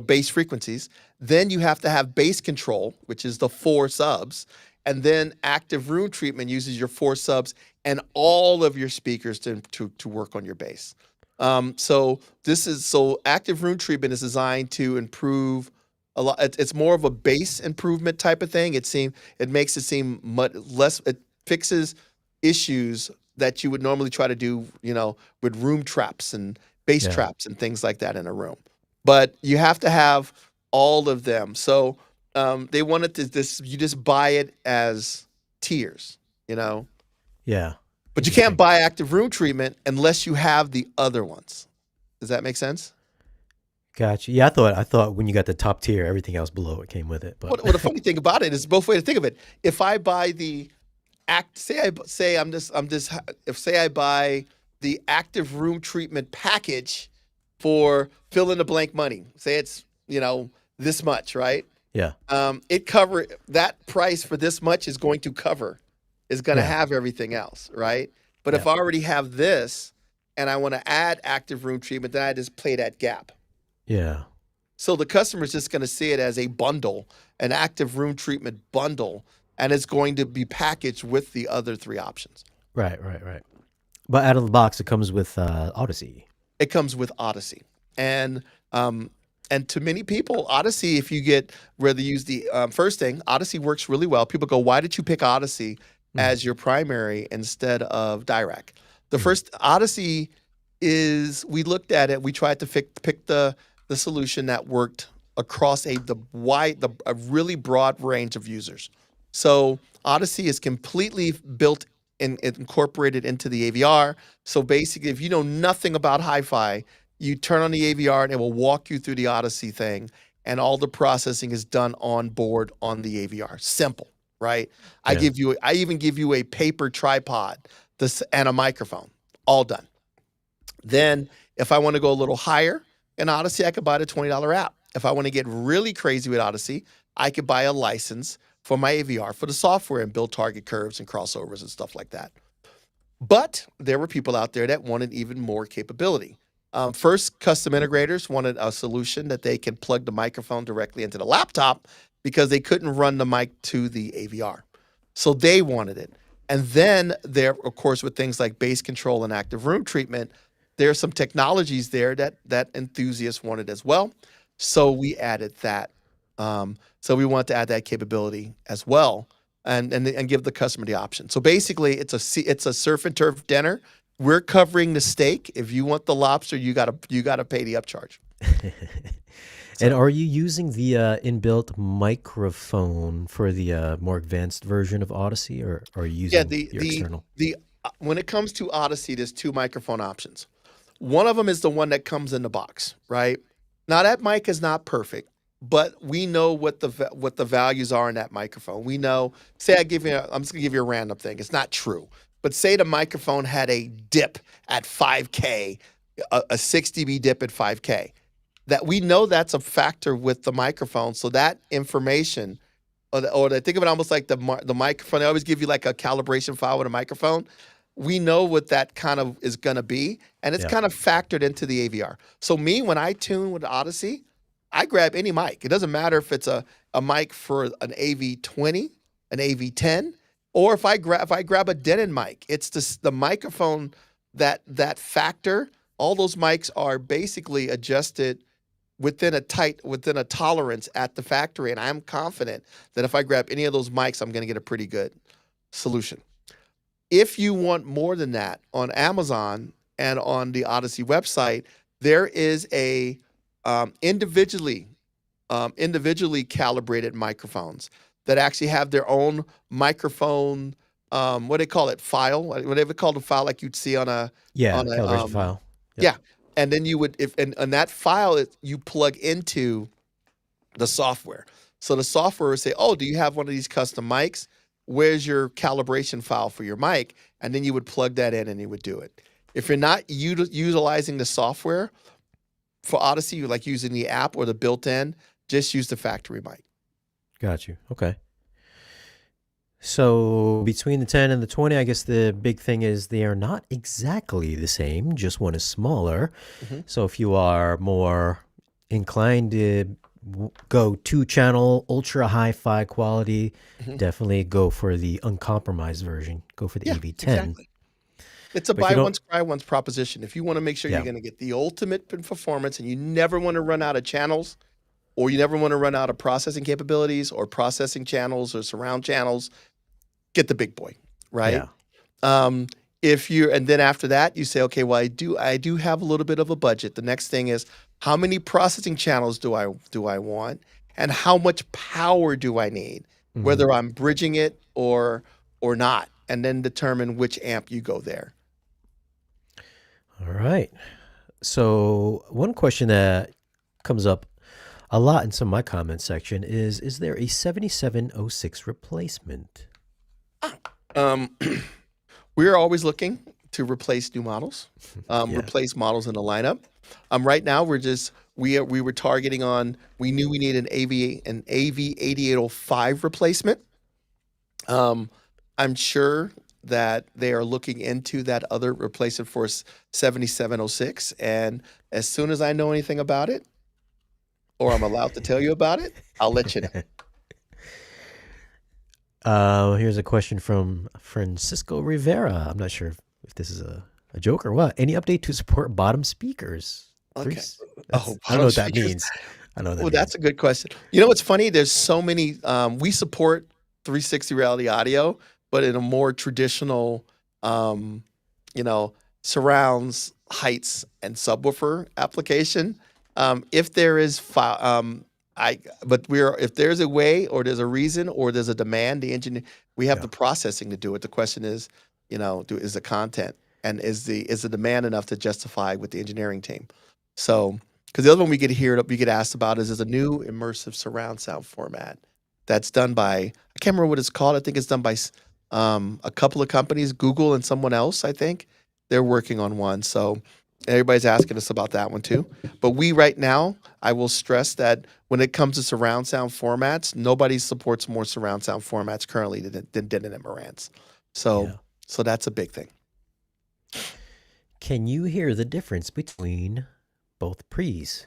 bass frequencies. Then you have to have bass control, which is the 4 subs, and then active room treatment uses your 4 subs and all of your speakers to work on your bass. So active room treatment is designed to improve a lot. It's more of a bass improvement type of thing. It makes it seem much less. It fixes issues that you would normally try to do, with room traps and bass traps and things like that in a room. But you have to have all of them. So they wanted you just buy it as tiers, Yeah. But you can't buy active room treatment unless you have the other ones. Does that make sense? Gotcha. Yeah, I thought when you got the top tier, everything else below it came with it. But well, the funny thing about it is both ways to think of it. If I buy the say I buy the active room treatment package for fill in the blank money. Say it's, this much, right? Yeah. That price for this much is going to have everything else, right? But if I already have this and I want to add active room treatment, then I just play that gap. Yeah. So the customer's just going to see it as a bundle, an active room treatment bundle, and it's going to be packaged with the other 3 options. Right. But out of the box, it comes with Odyssey. It comes with Odyssey. And to many people, Odyssey, if you whether you use the first thing, Odyssey works really well. People go, why did you pick Odyssey as your primary instead of Dirac? The first Odyssey we looked at it, we tried to pick the solution that worked across a really broad range of users. So Odyssey is completely built and incorporated into the AVR. So basically, if you know nothing about hi-fi, you turn on the AVR and it will walk you through the Odyssey thing, and all the processing is done on board on the AVR. Simple, right? Yeah. I even give you a paper tripod and a microphone, all done. Then if I want to go a little higher in Odyssey, I could buy the $20 app. If I want to get really crazy with Odyssey, I could buy a license for my AVR for the software and build target curves and crossovers and stuff like that. But there were people out there that wanted even more capability. First, custom integrators wanted a solution that they can plug the microphone directly into the laptop because they couldn't run the mic to the AVR. So they wanted it. And then there, of course, with things like bass control and active room treatment, there are some technologies there that enthusiasts wanted as well. So we added that. So we want to add that capability as well, and give the customer the option. So basically, it's a surf and turf dinner. We're covering the steak. If you want the lobster, you gotta pay the upcharge. And are you using the inbuilt microphone for the more advanced version of Odyssey, or are you using your external? When it comes to Odyssey, there's 2 microphone options. One of them is the one that comes in the box, right? Now that mic is not perfect, but we know what the values are in that microphone. We know. Say I'm just gonna give you a random thing. It's not true, but say the microphone had a dip at 5K, a 6 dB dip at 5K. That we know that's a factor with the microphone. So that information or they think of it almost like the microphone. They always give you like a calibration file with a microphone. We know what that kind of is going to be, and it's Yeah. kind of factored into the AVR. So me, when I tune with Odyssey, I grab any mic. It doesn't matter if it's a mic for an AV20, an AV10, or if I grab a Denon mic. It's the microphone that factor. All those mics are basically adjusted within a tolerance at the factory, and I'm confident that if I grab any of those mics, I'm going to get a pretty good solution. If you want more than that, on Amazon and on the Odyssey website, there is a individually calibrated microphones that actually have their own microphone. What do they call it? File. Whatever called a file, like you'd see on a calibration file. Yeah. And then you would, and that file, you plug into the software. So the software would say, oh, do you have one of these custom mics? Where's your calibration file for your mic? And then you would plug that in and you would do it. If you're not utilizing the software for Odyssey, you like using the app or the built-in, just use the factory mic. Got you. Okay. So between the 10 and the 20, I guess the big thing is they are not exactly the same. Just one is smaller. Mm-hmm. So if you are more inclined to go 2-channel, ultra hi-fi quality, definitely go for the uncompromised version. Go for the AV10. Exactly. It's a buy once, cry once proposition. If you want to make sure you're going to get the ultimate performance and you never want to run out of channels, or you never want to run out of processing capabilities or processing channels or surround channels, get the big boy, right? Yeah. And then after that, you say, okay, well, I do have a little bit of a budget. The next thing is, how many processing channels do I want, and how much power do I need, whether I'm bridging it or not, and then determine which amp you go there. All right. So one question that comes up a lot in some of my comment section is there a 7706 replacement? We're always looking to replace new models, replace models in the lineup. Right now we were targeting on, we knew we needed an AV8805 replacement. I'm sure that they are looking into that other replacement for 7706, and as soon as I know anything about it, or I'm allowed to tell you about it, I'll let you know. Here's a question from Francisco Rivera. I'm not sure if this is a joke or what. Any update to support bottom speakers? Okay. I don't know what that means. I know that. Well, that's a good question. You know what's funny? There's so many. We support 360 Reality Audio, but in a more traditional, surrounds, heights, and subwoofer application. If there is, if there's a way, or there's a reason, or there's a demand, the engineer, we have the processing to do it. The question is, is the content, and is the demand enough to justify with the engineering team? So, because the other one we get asked about is a new immersive surround sound format that's done by, I can't remember what it's called. I think it's done by a couple of companies, Google and someone else. I think they're working on one. So everybody's asking us about that one too. But right now, I will stress that when it comes to surround sound formats, nobody supports more surround sound formats currently than Denon and Marantz. So that's a big thing. Can you hear the difference between both pre's?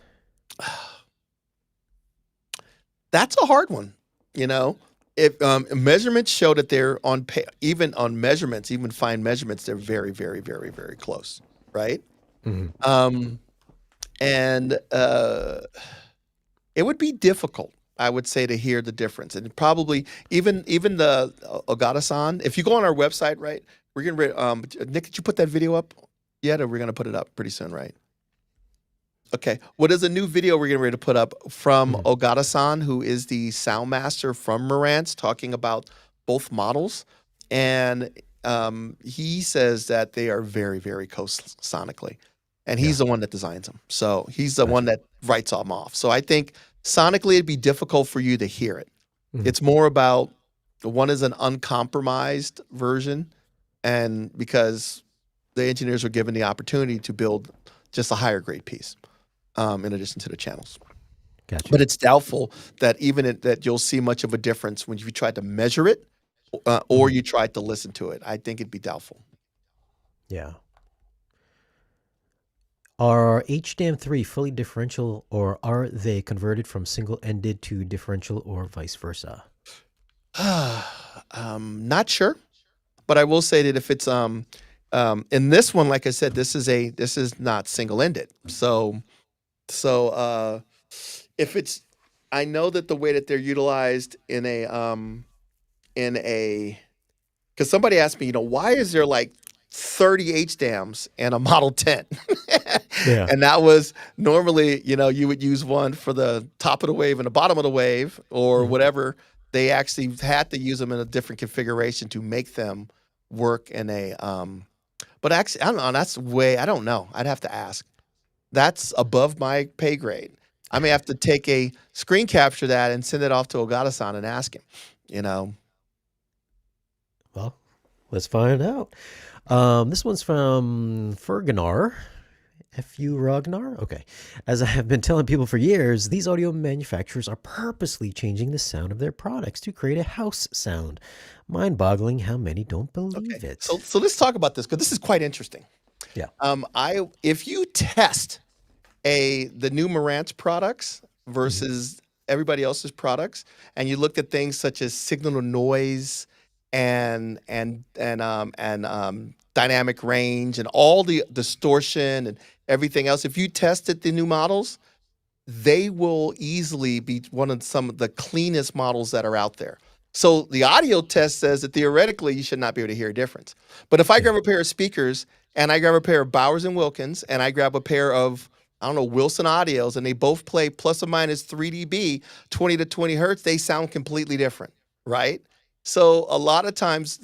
That's a hard one. If measurements show that they're even on measurements, even fine measurements, they're very, very, very, very close, right? Mm-hmm. And it would be difficult, I would say, to hear the difference. And probably even the Ogata-san, if you go on our website, right, we're getting ready. Nick, did you put that video up yet, or we're going to put it up pretty soon, right? Okay. Well, there's a new video we're getting ready to put up from Ogata-san, who is the sound master from Marantz, talking about both models. And he says that they are very, very close sonically. And he's the one that designs them. So he's the one that writes them off. So I think sonically it'd be difficult for you to hear it. It's more about, one is an uncompromised version, and because the engineers were given the opportunity to build just a higher grade piece. In addition to the channels. Gotcha. but it's doubtful that that you'll see much of a difference when you try to measure it, or Mhm. you try to listen to it. I think it'd be doubtful. Yeah. Are HDAM3 fully differential, or are they converted from single-ended to differential, or vice versa? Not sure, but I will say that if it's in this one, like I said, this is not single ended. So if it's, I know that the way that they're utilized in a because somebody asked me, why is there like 30 HDAMs and a Model 10? Yeah. And that was normally, you would use one for the top of the wave and the bottom of the wave or Mhm. whatever. They actually had to use them in a different configuration to make them work in but actually, I don't know. I don't know. I'd have to ask. That's above my pay grade. I may have to take a screen capture that and send it off to Ogata-san and ask him, you know. Well, let's find out. This one's from Ferganar. F.U. Ragnar? Okay. As I have been telling people for years, these audio manufacturers are purposely changing the sound of their products to create a house sound. Mind-boggling how many don't believe Okay. it. So let's talk about this because this is quite interesting. Yeah. If you test the new Marantz products Mhm. versus everybody else's products, and you look at things such as signal to noise and dynamic range and all the distortion and everything else, if you tested the new models, they will easily be some of the cleanest models that are out there. So the audio test says that theoretically you should not be able to hear a difference. But if I Yeah. grab a pair of speakers and I grab a pair of Bowers and Wilkins and I grab a pair of, I don't know, Wilson Audios, and they both play plus or minus 3 dB, 20 to 20 hertz, they sound completely different, right? So a lot of times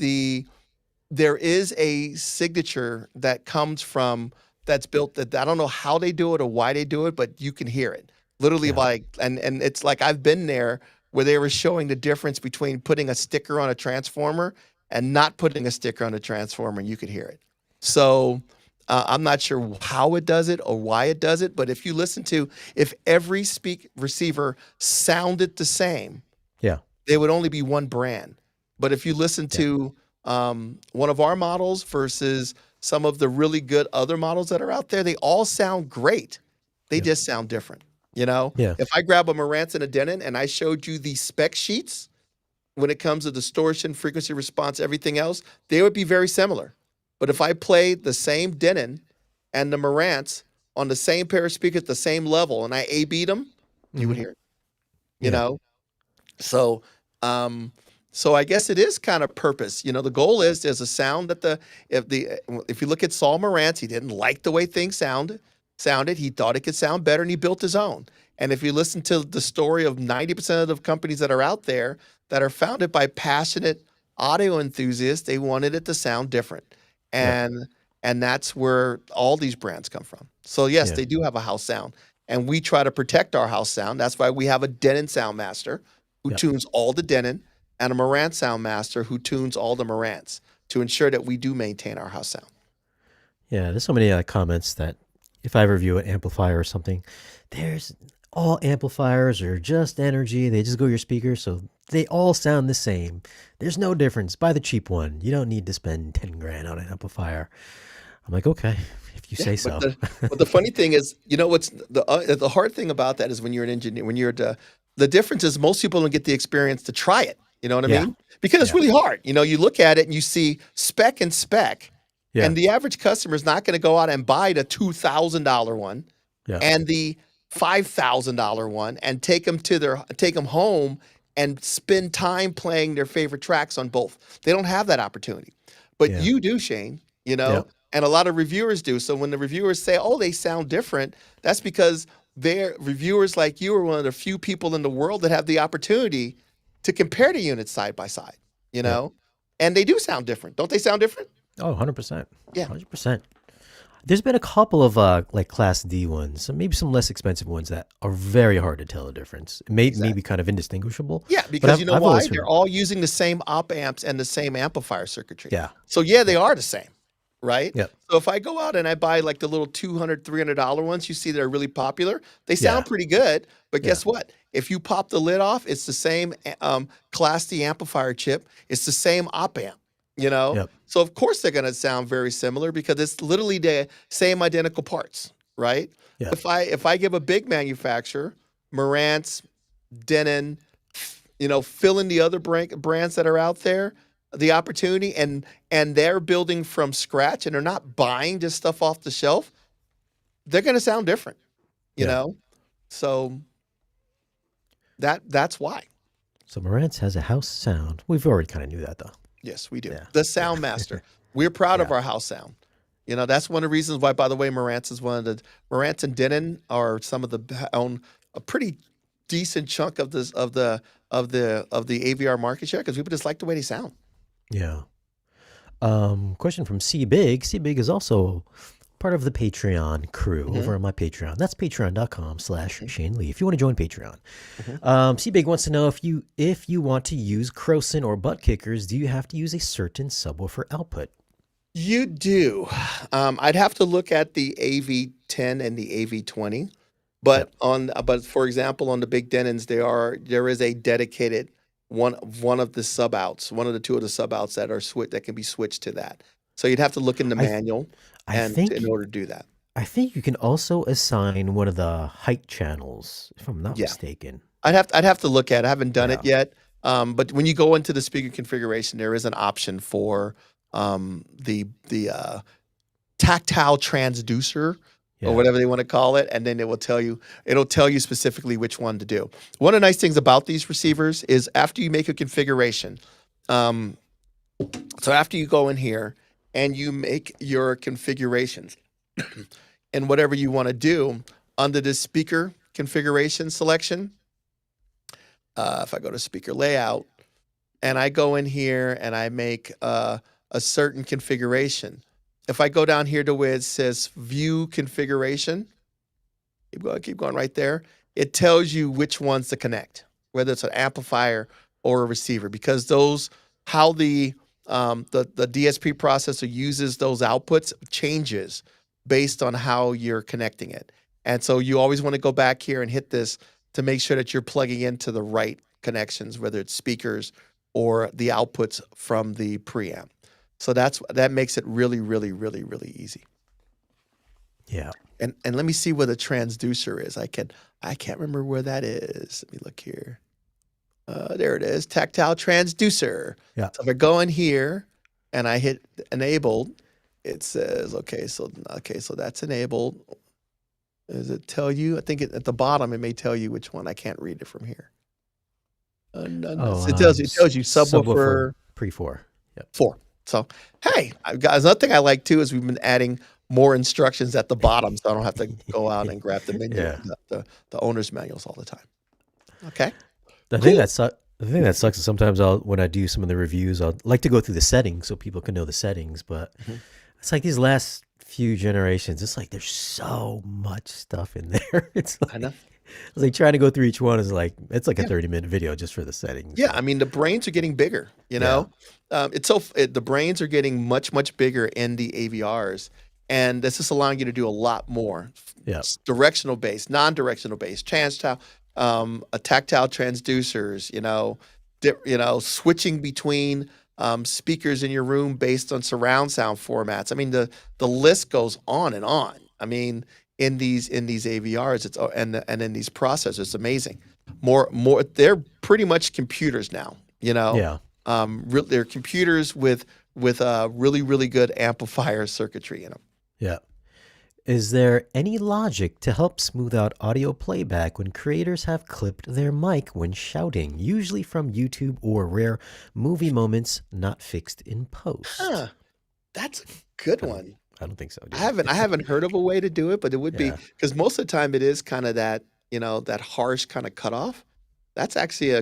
there is a signature that comes from that's built that I don't know how they do it or why they do it, but you can hear it. Literally Yeah. like and it's like I've been there where they were showing the difference between putting a sticker on a transformer and not putting a sticker on a transformer, and you could hear it. So I'm not sure how it does it or why it does it, but if every receiver sounded the same, Yeah. they would only be one brand. But if you listen Yeah. to one of our models versus some of the really good other models that are out there, they all sound great. They Yeah. just sound different. You know, Yeah. if I grab a Marantz and a Denon and I showed you the spec sheets when it comes to distortion, frequency response, everything else, they would be very similar. But if I played the same Denon and the Marantz on the same pair of speakers at the same level and I A-B'd them, you would Mhm. hear it. You Yeah. know, so, so I guess it is kind of purpose. The goal is there's a sound that if you look at Saul Marantz, he didn't like the way things sounded. He thought it could sound better, and he built his own. And if you listen to the story of 90% of the companies that are out there that are founded by passionate audio enthusiasts, they wanted it to sound different. Yeah. And that's where all these brands come from. So yes, Yeah. they do have a house sound, and we try to protect our house sound. That's why we have a Denon sound master who Yep. tunes all the Denon, and a Marantz sound master who tunes all the Marantz to ensure that we do maintain our house sound. Yeah. There's so many comments that if I review an amplifier or something, there's all amplifiers are just energy. They just go your speakers, so they all sound the same. There's no difference. Buy the cheap one. You don't need to spend 10 grand on an amplifier. I'm like, okay, if you Yeah, say but so. the funny thing is, what's the hard thing about that is when you're an engineer, the difference is most people don't get the experience to try it. You know what I Yeah. mean? Because it's Yeah. really hard. You look at it and you see spec and spec, Yeah. and the average customer is not going to go out and buy the $2,000 one Yeah. and the $5,000 one and take them home and spend time playing their favorite tracks on both. They don't have that opportunity, but Yeah. you do, Shane. Yeah. And a lot of reviewers do. So when the reviewers say, "Oh, they sound different," that's because their reviewers like you are one of the few people in the world that have the opportunity to compare the units side by side. You Yeah. know, and they do sound different, don't they? Sound different? Oh, 100%. Yeah. 100%. There's been a couple of like Class D ones, so maybe some less expensive ones that are very hard to tell the difference. It may be kind of indistinguishable. Yeah, but because I've why? always heard. They're all using the same op amps and the same amplifier circuitry. Yeah. So yeah, they are the same, right? Yep. So if I go out and I buy like the little $200, $300 ones, you see they're really popular. They Yeah. sound pretty good, but Yeah. guess what? If you pop the lid off, it's the same Class D amplifier chip. It's the same op amp, you know? Yep. So of course they're going to sound very similar because it's literally the same identical parts, right? Yeah. If I give a big manufacturer, Marantz, Denon, fill in the other brands that are out there, the opportunity, and they're building from scratch and they're not buying just stuff off the shelf, they're going to sound different, you know? So that's why. So Marantz has a house sound. We've already kind of knew that, though. Yes, we do. Yeah. The Sound Master. We're proud of our house sound. That's one of the reasons why, by the way, Marantz and Denon are some of own a pretty decent chunk of the AVR market share because people just like the way they sound. Yeah. Question from C Big. C Big is also part of the Patreon crew over on my Patreon. That's patreon.com/Shane Lee. If you want to join Patreon. C Big wants to know if you want to use Croson or butt kickers, do you have to use a certain subwoofer output? You do. I'd have to look at the AV10 and the AV20, but for example, on the big Denons, there is a dedicated one of the subouts, one of the two of the subouts that can be switched to that. So you'd have to look in the manual in order to do that. I think you can also assign one of the height channels, if I'm not mistaken. I'd have to look at it. I haven't done it yet. But when you go into the speaker configuration, there is an option for the tactile transducer or whatever they want to call it, and then it'll tell you specifically which one to do. One of the nice things about these receivers is after you make a configuration, so after you go in here and you make your configurations and whatever you want to do under the speaker configuration selection, if I go to speaker layout and I go in here and I make a certain configuration. If I go down here to where it says view configuration, keep going right there, it tells you which ones to connect, whether it's an amplifier or a receiver, because how the DSP processor uses those outputs changes based on how you're connecting it. And so you always want to go back here and hit this to make sure that you're plugging into the right connections, whether it's speakers or the outputs from the preamp. So that makes it really, really, really, really easy. Yeah. And let me see where the transducer is. I can't remember where that is. Let me look here. There it is, tactile transducer. Yeah. So if I go in here and I hit enabled, it says, okay, so that's enabled. Does it tell you? I think at the bottom it may tell you which one. I can't read it from here. It tells you subwoofer pre-4. Yep. 4. So, hey, guys, another thing I like too is we've been adding more instructions at the bottom, so I don't have to go out and grab the menu, the owner's manuals all the time. Okay. The thing that sucks is sometimes when I do some of the reviews, I'll like to go through the settings so people can know the settings, but it's like these last few generations, it's like there's so much stuff in there. It's like, I know. It's like trying to go through each one is like it's like a 30-minute video just for the settings. Yeah, I mean the brains are getting bigger. The brains are getting much bigger in the AVRs, and this is allowing you to do a lot more. Yeah, directional based, non-directional based, tactile transducers. Switching between speakers in your room based on surround sound formats. I mean the list goes on and on. I mean. In these AVRs, and in these processors, it's amazing. More, they're pretty much computers now. Yeah. They're computers with really, really good amplifier circuitry in them. Yeah. Is there any logic to help smooth out audio playback when creators have clipped their mic when shouting, usually from YouTube or rare movie moments not fixed in post? That's a good one. I don't think so. I haven't heard of a way to do it, but it would be because most of the time it is kind of that that harsh kind of cutoff. That's actually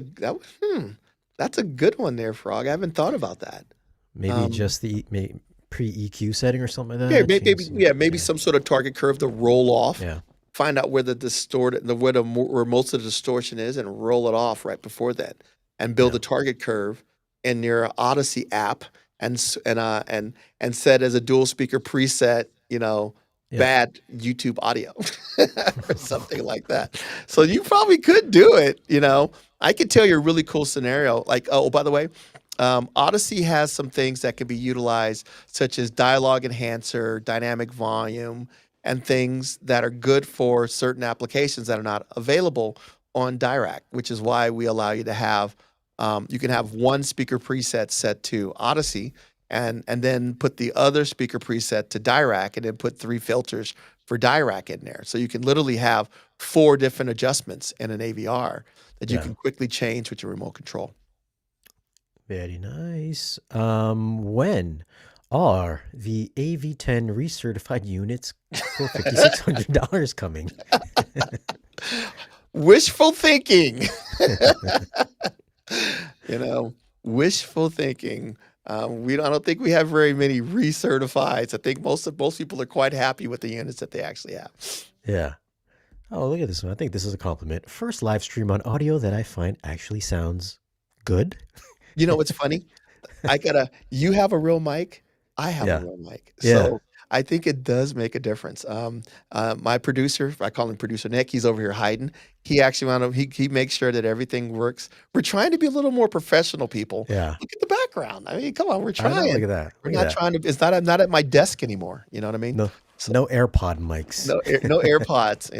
that's a good one there, Frog. I haven't thought about that. Maybe just the pre-EQ setting or something like that. Maybe some sort of target curve to roll off. Yeah. Find out where where most of the distortion is, and roll it off right before that, and build a target curve in your Odyssey app. and set as a dual speaker preset, Yeah. bad YouTube audio or something like that. So you probably could do it. I could tell you a really cool scenario. Like, oh, by the way, Odyssey has some things that can be utilized, such as dialogue enhancer, dynamic volume, and things that are good for certain applications that are not available on Dirac, which is why we allow you to have you can have one speaker preset set to Odyssey and then put the other speaker preset to Dirac and then put 3 filters for Dirac in there. So you can literally have 4 different adjustments in an AVR that you Yeah. can quickly change with your remote control. Very nice. When are the AV10 recertified units for $5,600 coming? Wishful thinking. Wishful thinking. I don't think we have very many recertifieds. I think most people are quite happy with the units that they actually have. Yeah. Oh, look at this one. I think this is a compliment. First live stream on audio that I find actually sounds good. You know what's funny? You have a real mic. I have a Yeah. real mic. Yeah. So I think it does make a difference. My producer, I call him producer Nick, he's over here hiding. He actually he makes sure that everything works. We're trying to be a little more professional, people. Yeah. Look at the background. I mean, come on, we're I know. trying. Look at that. We're Look at not that. trying to, I'm not at my desk anymore. You know what I mean? No, So no AirPod mics. no AirPods.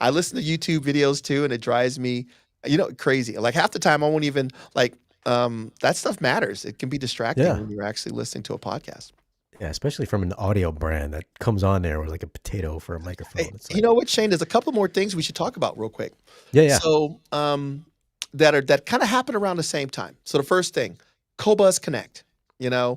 I listen to YouTube videos too, and it drives me, crazy. Like half the time I won't even that stuff matters. It can be distracting Yeah. when you're actually listening to a podcast. Yeah, especially from an audio brand that comes on there with like a potato for a Hey, microphone. It's you like, know what, Shane? There's a couple more things we should talk about real quick. yeah. So that kind of happen around the same time. So the first thing, Kobuzz Connect. Yeah.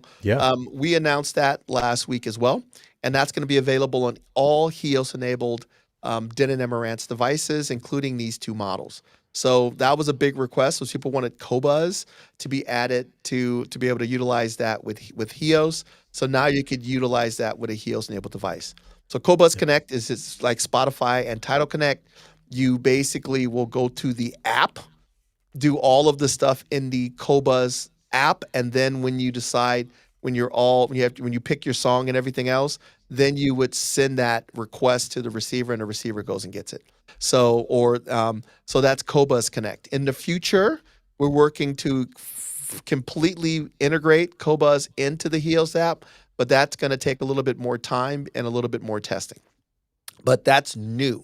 We announced that last week as well, and that's going to be available on all Helios-enabled Denon and Marantz devices, including these 2 models. So that was a big request. So people wanted Kobuzz to be added to be able to utilize that with Helios. So now you could utilize that with a Helios-enabled device. So Kobuzz Connect it's like Spotify and Tidal Connect. You basically will go to the app, do all of the stuff in the Kobuzz app, and then when you decide when you pick your song and everything else, then you would send that request to the receiver, and the receiver goes and gets it. So that's Kobuzz Connect. In the future, we're working to completely integrate Kobuzz into the Helios app, but that's going to take a little bit more time and a little bit more testing. But that's new,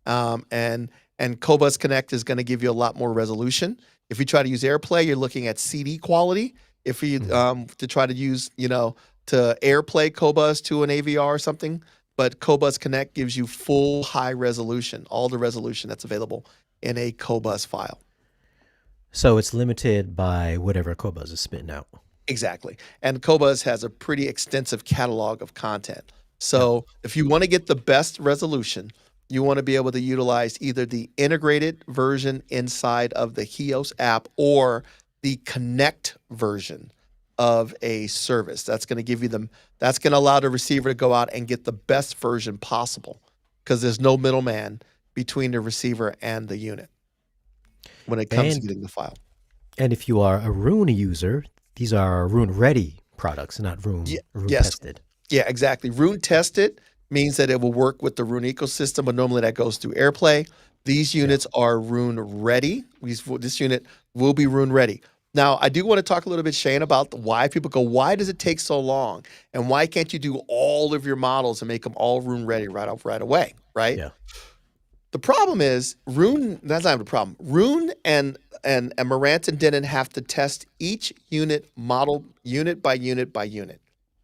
and Kobuzz Connect is going to give you a lot more resolution. If you try to use AirPlay, you're looking at CD quality. If you to try to use to AirPlay Kobuzz to an AVR or something, but Kobuzz Connect gives you full high resolution, all the resolution that's available in a Kobuzz file. So it's limited by whatever Kobuzz is spitting out. Exactly. And Kobuzz has a pretty extensive catalog of content. So if you want to get the best resolution, you want to be able to utilize either the integrated version inside of the Helios app or the Connect version of a service. That's going to give you that's going to allow the receiver to go out and get the best version possible, because there's no middleman between the receiver and the unit when it comes to getting the file. And if you are a Roon user, these are Roon ready products, not Roon tested. Yeah, exactly. Roon tested means that it will work with the Roon ecosystem, but normally that goes through AirPlay. These units are Roon ready. This unit will be Roon ready. Now, I do want to talk a little bit, Shane, about why people go, why does it take so long? And why can't you do all of your models and make them all Roon ready right away, right? Yeah. The problem is Roon, that's not the problem. Roon and Marantz and Denon have to test each unit model unit by unit by unit.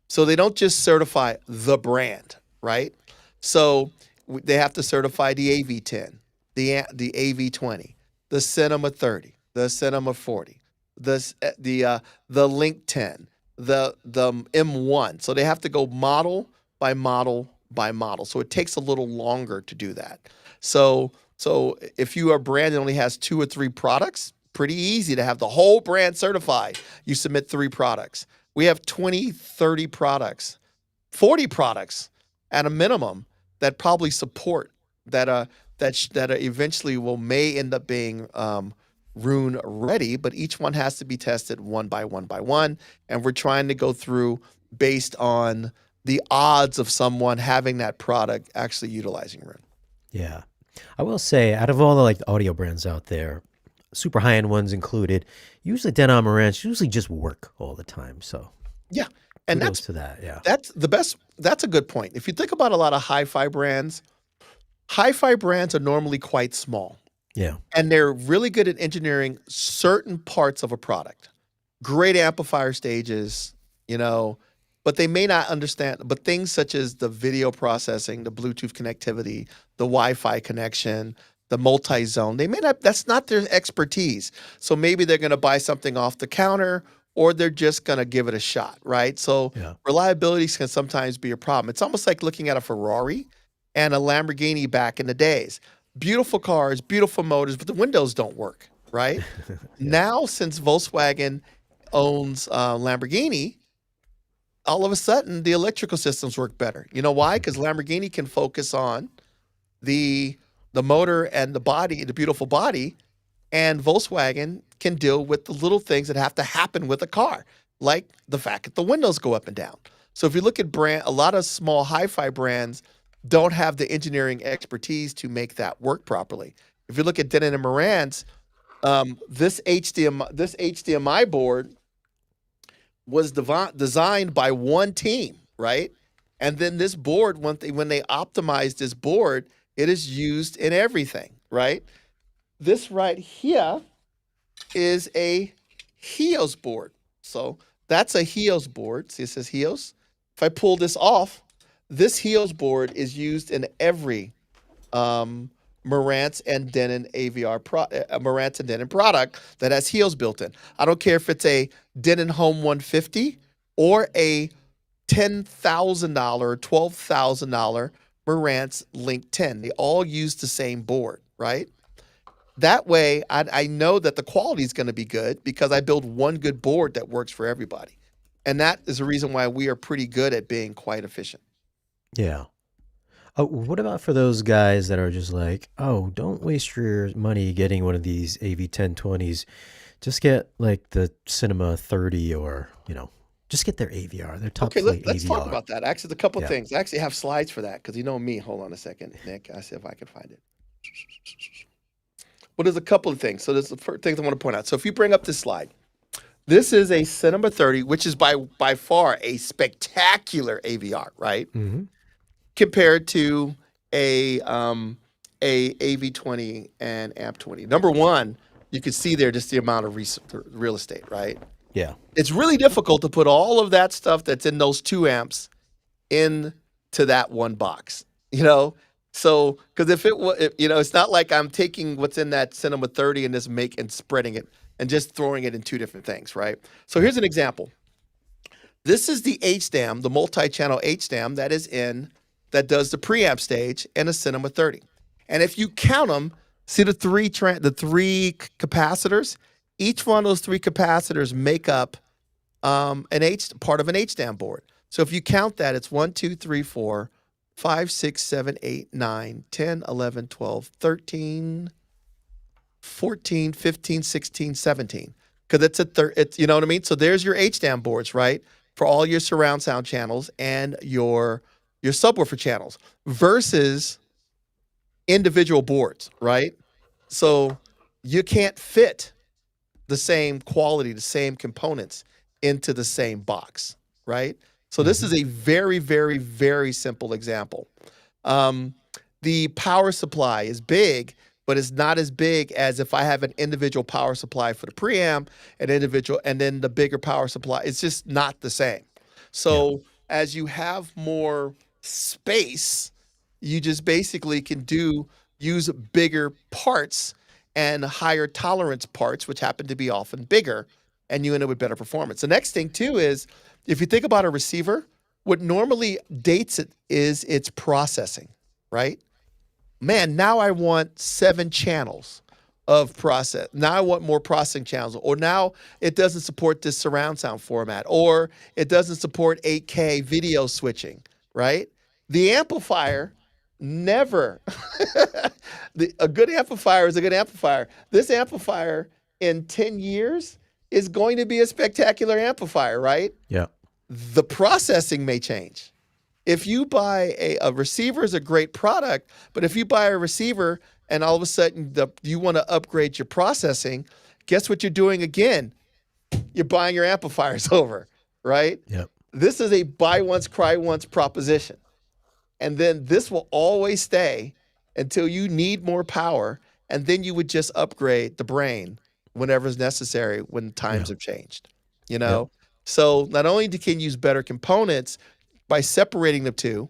So they don't just certify the brand, right? So they have to certify the AV10, the AV20, the Cinema 30, the Cinema 40, the Link 10, the M1. So they have to go model by model by model. So it takes a little longer to do that. So if you are a brand that only has 2 or 3 products, pretty easy to have the whole brand certified. You submit 3 products. We have 20, 30 products, 40 products at a minimum that probably support that eventually may end up being Roon ready, but each one has to be tested one by one by one. And we're trying to go through based on the odds of someone having that product actually utilizing Roon. Yeah. I will say, out of all the like audio brands out there, super high-end ones included, usually Denon Marantz usually just work all the time. So yeah, and kudos to that. Yeah, that's the best. That's a good point. If you think about a lot of hi-fi brands are normally quite small. Yeah. And they're really good at engineering certain parts of a product. Great amplifier stages, but they may not understand. But things such as the video processing, the Bluetooth connectivity, the Wi-Fi connection, the multi-zone, that's not their expertise. So maybe they're going to buy something off the counter or they're just going to give it a shot, right? So reliability can sometimes be a problem. It's almost like looking at a Ferrari and a Lamborghini back in the days. Beautiful cars, beautiful motors, but the windows don't work, right? Now, since Volkswagen owns Lamborghini, all of a sudden the electrical systems work better. You know why? Because Lamborghini can focus on the motor and the body, the beautiful body, and Volkswagen can deal with the little things that have to happen with a car, like the fact that the windows go up and down. So if you look at a lot of small hi-fi brands don't have the engineering expertise to make that work properly. If you look at Denon and Marantz, this HDMI board was designed by one team, right? And then this board, when they optimized this board, it is used in everything, right? This right here is a Helios board. So that's a Helios board. See, it says Helios. If I pull this off, this Helios board is used in every Marantz and Denon Marantz and Denon product that has Helios built in. I don't care if it's a Denon Home 150 or a $10,000 or $12,000 Marantz Link 10. They all use the same board, right? That way, I know that the quality is going to be good because I build one good board that works for everybody. And that is the reason why we are pretty good at being quite efficient. Yeah. What about for those guys that are just like, oh, don't waste your money getting one of these AV1020s. Just get like the Cinema 30 or, just get their AVR, their top flight let's AVR. talk about that. Actually, a couple of things. I actually have slides for that because you know me. Hold on a second, Nick. I see if I can find it. Well, there's a couple of things. So there's the first things I want to point out. So if you bring up this slide, this is a Cinema 30, which is by far a spectacular AVR, right? Mm-hmm. Compared to a AV20 and AMP20. Number one, you can see there just the amount of real estate, right? Yeah. It's really difficult to put all of that stuff that's in those 2 amps into that one box, So, because if it's not like I'm taking what's in that Cinema 30 and just spreading it and just throwing it in 2 different things, right? So here's an example. This is the HDAM, the multi-channel HDAM that does the preamp stage in a Cinema 30. And if you count them, see the three capacitors? Each one of those 3 capacitors make up part of an HDAM board. So if you count that, it's 1, 2, 3, 4, 5, 6, 7, 8, 9, 10, 11, 12, 13, 14, 15, 16, 17. Because it's you know what I mean? So there's your HDAM boards, right? For all your surround sound channels and your subwoofer channels versus individual boards, right? So you can't fit the same quality, the same components into the same box, right? So this is a very, very, very simple example. The power supply is big, but it's not as big as if I have an individual power supply for the preamp, and then the bigger power supply. It's just not the same. So as you have more space, you just basically can use bigger parts and higher tolerance parts, which happen to be often bigger, and you end up with better performance. The next thing too is, if you think about a receiver, what normally dates it is its processing, right? Man, now I want 7 channels of process. Now I want more processing channels, or now it doesn't support this surround sound format, or it doesn't support 8K video switching, right? The amplifier never, a good amplifier is a good amplifier. This amplifier in 10 years is going to be a spectacular amplifier, right? Yeah. The processing may change. If you buy a receiver is a great product, but if you buy a receiver and all of a sudden you want to upgrade your processing, guess what you're doing again? You're buying your amplifiers over, right? Yep. This is a buy once, cry once proposition. And then this will always stay until you need more power. And then you would just upgrade the brain whenever is necessary when times have changed, you know? Yep. So not only can you use better components by separating the two,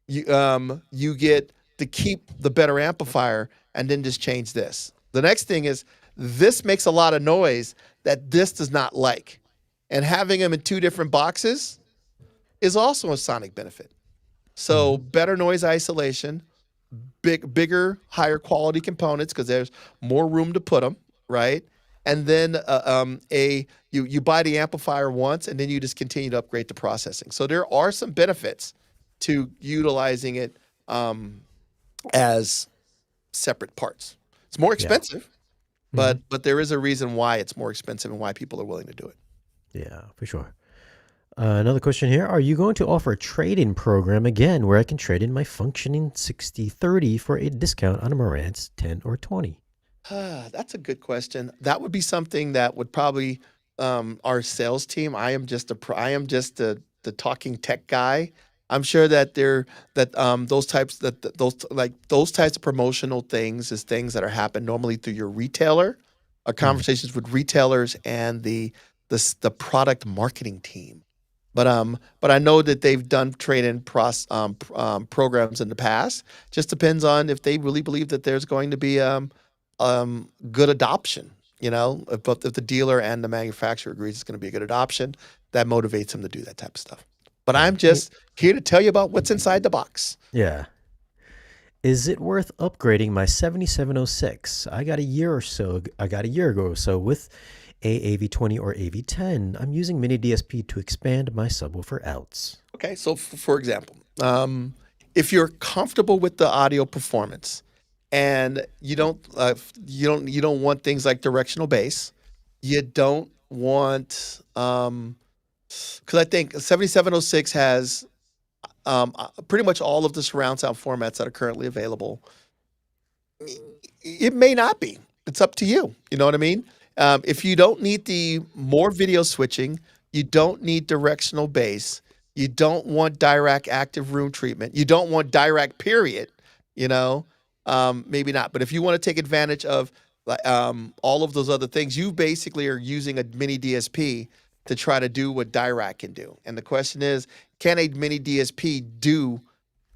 you get to keep the better amplifier and then just change this. The next thing is this makes a lot of noise that this does not like. And having them in two different boxes is also a sonic benefit. So better noise isolation, bigger, higher quality components because there's more room to put them, right? And then you buy the amplifier once and then you just continue to upgrade the processing. So there are some benefits to utilizing it as separate parts. It's more expensive, but there is a reason why it's more expensive and why people are willing to do it. Yeah, for sure. Another question here. Are you going to offer a trade-in program again where I can trade in my functioning 6030 for a discount on a Marantz 10 or 20? That's a good question. That would be something that would probably our sales team. I am just the talking tech guy. I'm sure that those types of promotional things is things that are happen normally through your retailer, conversations with retailers and the product marketing team. But I know that they've done trade-in programs in the past. Just depends on if they really believe that there's going to be good adoption. You know, if the dealer and the manufacturer agrees it's going to be a good adoption, that motivates them to do that type of stuff. But I'm just here to tell you about what's inside the box. Yeah. Is it worth upgrading my 7706? I got a year ago or so with a AV20 or AV10. I'm using mini DSP to expand my subwoofer outs. Okay, so for example, if you're comfortable with the audio performance and you don't want things like directional bass, you don't want because I think 7706 has pretty much all of the surround sound formats that are currently available. It may not be. It's up to you. You know what I mean? If you don't need the more video switching, you don't need directional bass, you don't want Dirac active room treatment, you don't want Dirac period, you know, maybe not. But if you want to take advantage of all of those other things, you basically are using a mini DSP to try to do what Dirac can do. And the question is, can a mini DSP do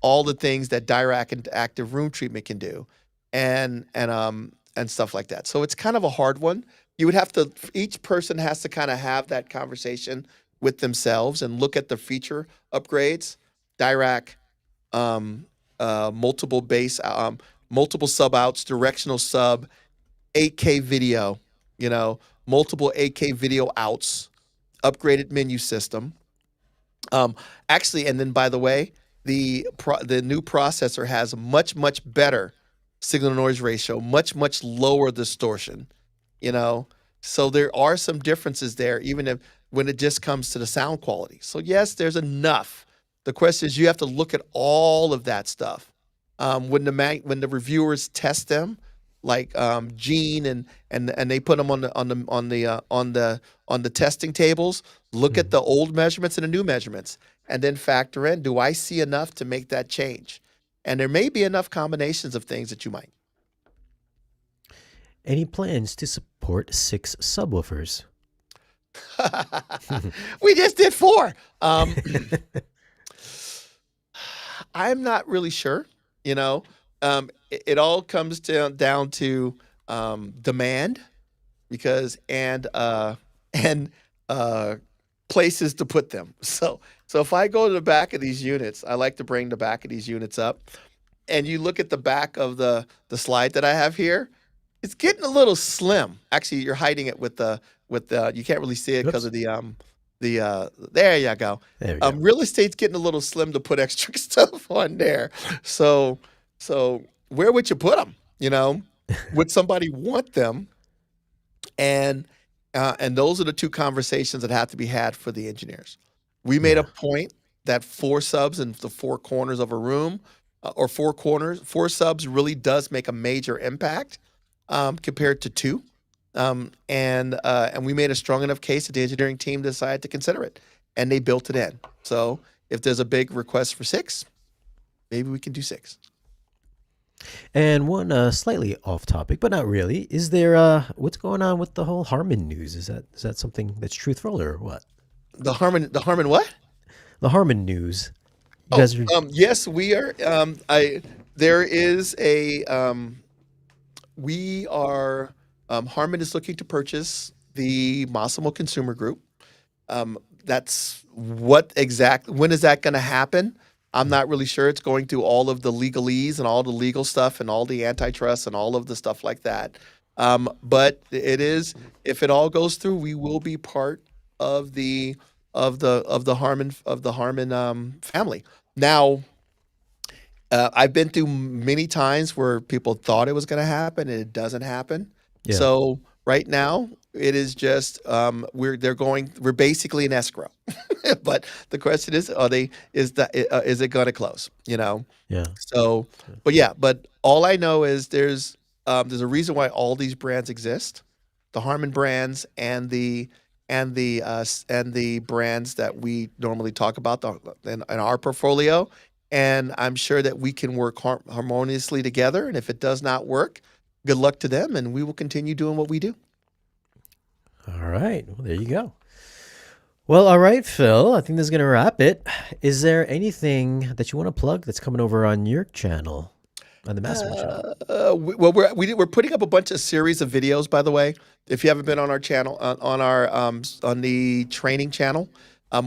all the things that Dirac and active room treatment can do? And stuff like that. So it's kind of a hard one. You would have to, each person has to kind of have that conversation with themselves and look at the feature upgrades. Dirac, multiple bass, multiple sub outs, directional sub, 8K video, you know, multiple 8K video outs, upgraded menu system. Actually, and then by the way, the new processor has much better signal to noise ratio, much lower distortion, you know. So there are some differences there, even when it just comes to the sound quality. So yes, there's enough. The question is, you have to look at all of that stuff. When the reviewers test them, like Gene and they put them on the testing tables, look at the old measurements and the new measurements, and then factor in, do I see enough to make that change? And there may be enough combinations of things that you might. Any plans to support 6 subwoofers? We just did 4. I'm not really sure. You know, it all comes down to demand, because and places to put them. So if I go to the back of these units, I like to bring the back of these units up, and you look at the back of the slide that I have here, it's getting a little slim. Actually, you're hiding it with the you can't really see it because of the there you go. There we go. Real estate's getting a little slim to put extra stuff on there. So where would you put them? You know, would somebody want them And those are the two conversations that have to be had for the engineers. We made a Yeah. point that 4 subs in the 4 corners of a room, or 4 subs really does make a major impact compared to 2. And we made a strong enough case that the engineering team decided to consider it, and they built it in. So if there's a big request for 6, maybe we can do 6. And one slightly off topic, but not really. Is there what's going on with the whole Harman news? Is that something that's truthful or what? The Harman what? The Harman news. You Oh, guys are yes, we are. There is a. We are. Harman is looking to purchase the Massimo Consumer Group. That's what exact. When is that going to happen? I'm not really sure. It's going through all of the legalese and all the legal stuff and all the antitrust and all of the stuff like that. But it is, if it all goes through, we will be part of the Harman family. Now, I've been through many times where people thought it was going to happen and it doesn't happen. yeah. So right now, it is just we're basically in escrow. But the question is, is it going to close? Yeah. So, but all I know is there's a reason why all these brands exist, the Harman brands and the brands that we normally talk about in our portfolio. And I'm sure that we can work harmoniously together. And if it does not work, good luck to them, and we will continue doing what we do. All right. Well, there you go. Well, all right, Phil. I think this is going to wrap it. Is there anything that you want to plug that's coming over on your channel, on the Massimo channel? We're putting up a bunch of series of videos, by the way. If you haven't been on our channel, on the training channel,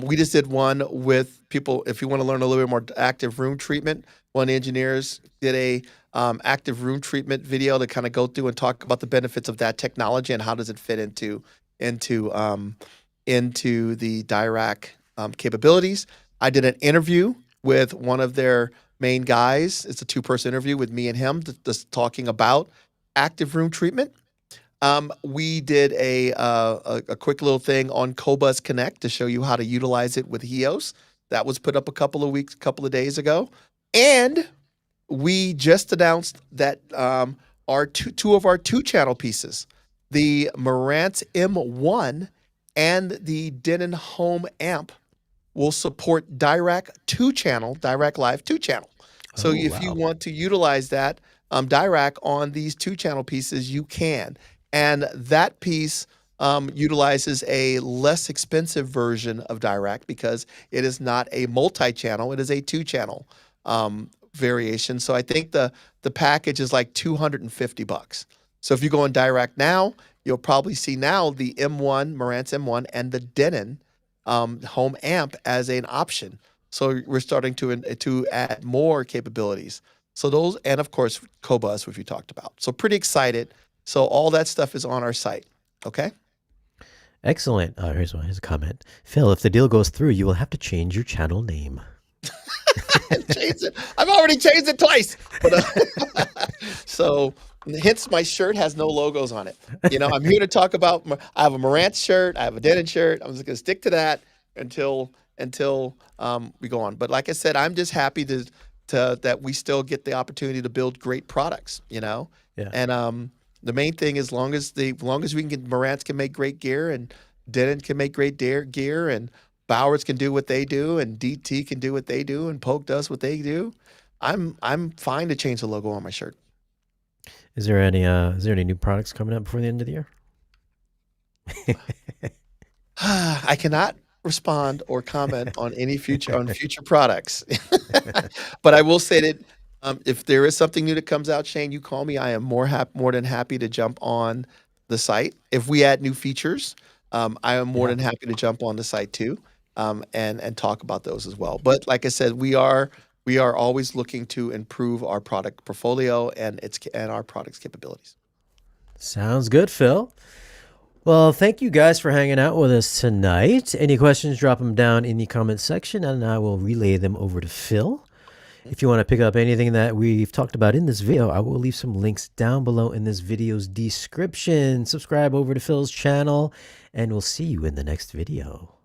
we just did one with people. If you want to learn a little bit more active room treatment, one of the engineers did a active room treatment video to kind of go through and talk about the benefits of that technology and how does it fit into the Dirac capabilities. I did an interview with one of their main guys. It's a 2-person interview with me and him, just talking about active room treatment. We did a quick little thing on Kobuzz Connect to show you how to utilize it with HEOS. That was put up a couple of days ago. And we just announced that our two of our 2-channel pieces, the Marantz M1 and the Denon Home Amp, will support Dirac Live 2-channel. So Oh, if you wow. want to utilize that Dirac on these 2-channel pieces, you can. And that piece utilizes a less expensive version of Dirac because it is not a multi-channel; it is a 2-channel variation. So I think the package is like $250. So if you go on Dirac now, you'll probably see now the M1, Marantz M1, and the Denon home amp as an option. So we're starting to add more capabilities. So those, and of course Kobuzz, which we talked about. So pretty excited. So all that stuff is on our site. Okay. Excellent. Here's a comment. Phil, if the deal goes through, you will have to change your channel name. Change it. I've already changed it twice. But, so hence my shirt has no logos on it. I'm here to talk about. I have a Marantz shirt. I have a Denon shirt. I'm just going to stick to that until we go on. But like I said, I'm just happy that we still get the opportunity to build great products. Yeah. And the main thing is, long as we can get, Marantz can make great gear, and Denon can make great gear, and Bowers can do what they do, and DT can do what they do, and Polk does what they do. I'm fine to change the logo on my shirt. Is there any new products coming up before the end of the year? I cannot respond or comment on any future products, but I will say that if there is something new that comes out, Shane, you call me. I am more than happy to jump on the site. If we add new features, I am more than happy to jump on the site too, and talk about those as well. But like I said, we are always looking to improve our product portfolio and our product's capabilities. Sounds good, Phil. Well, thank you guys for hanging out with us tonight. Any questions, drop them down in the comment section, and I will relay them over to Phil. If you want to pick up anything that we've talked about in this video, I will leave some links down below in this video's description. Subscribe over to Phil's channel, and we'll see you in the next video.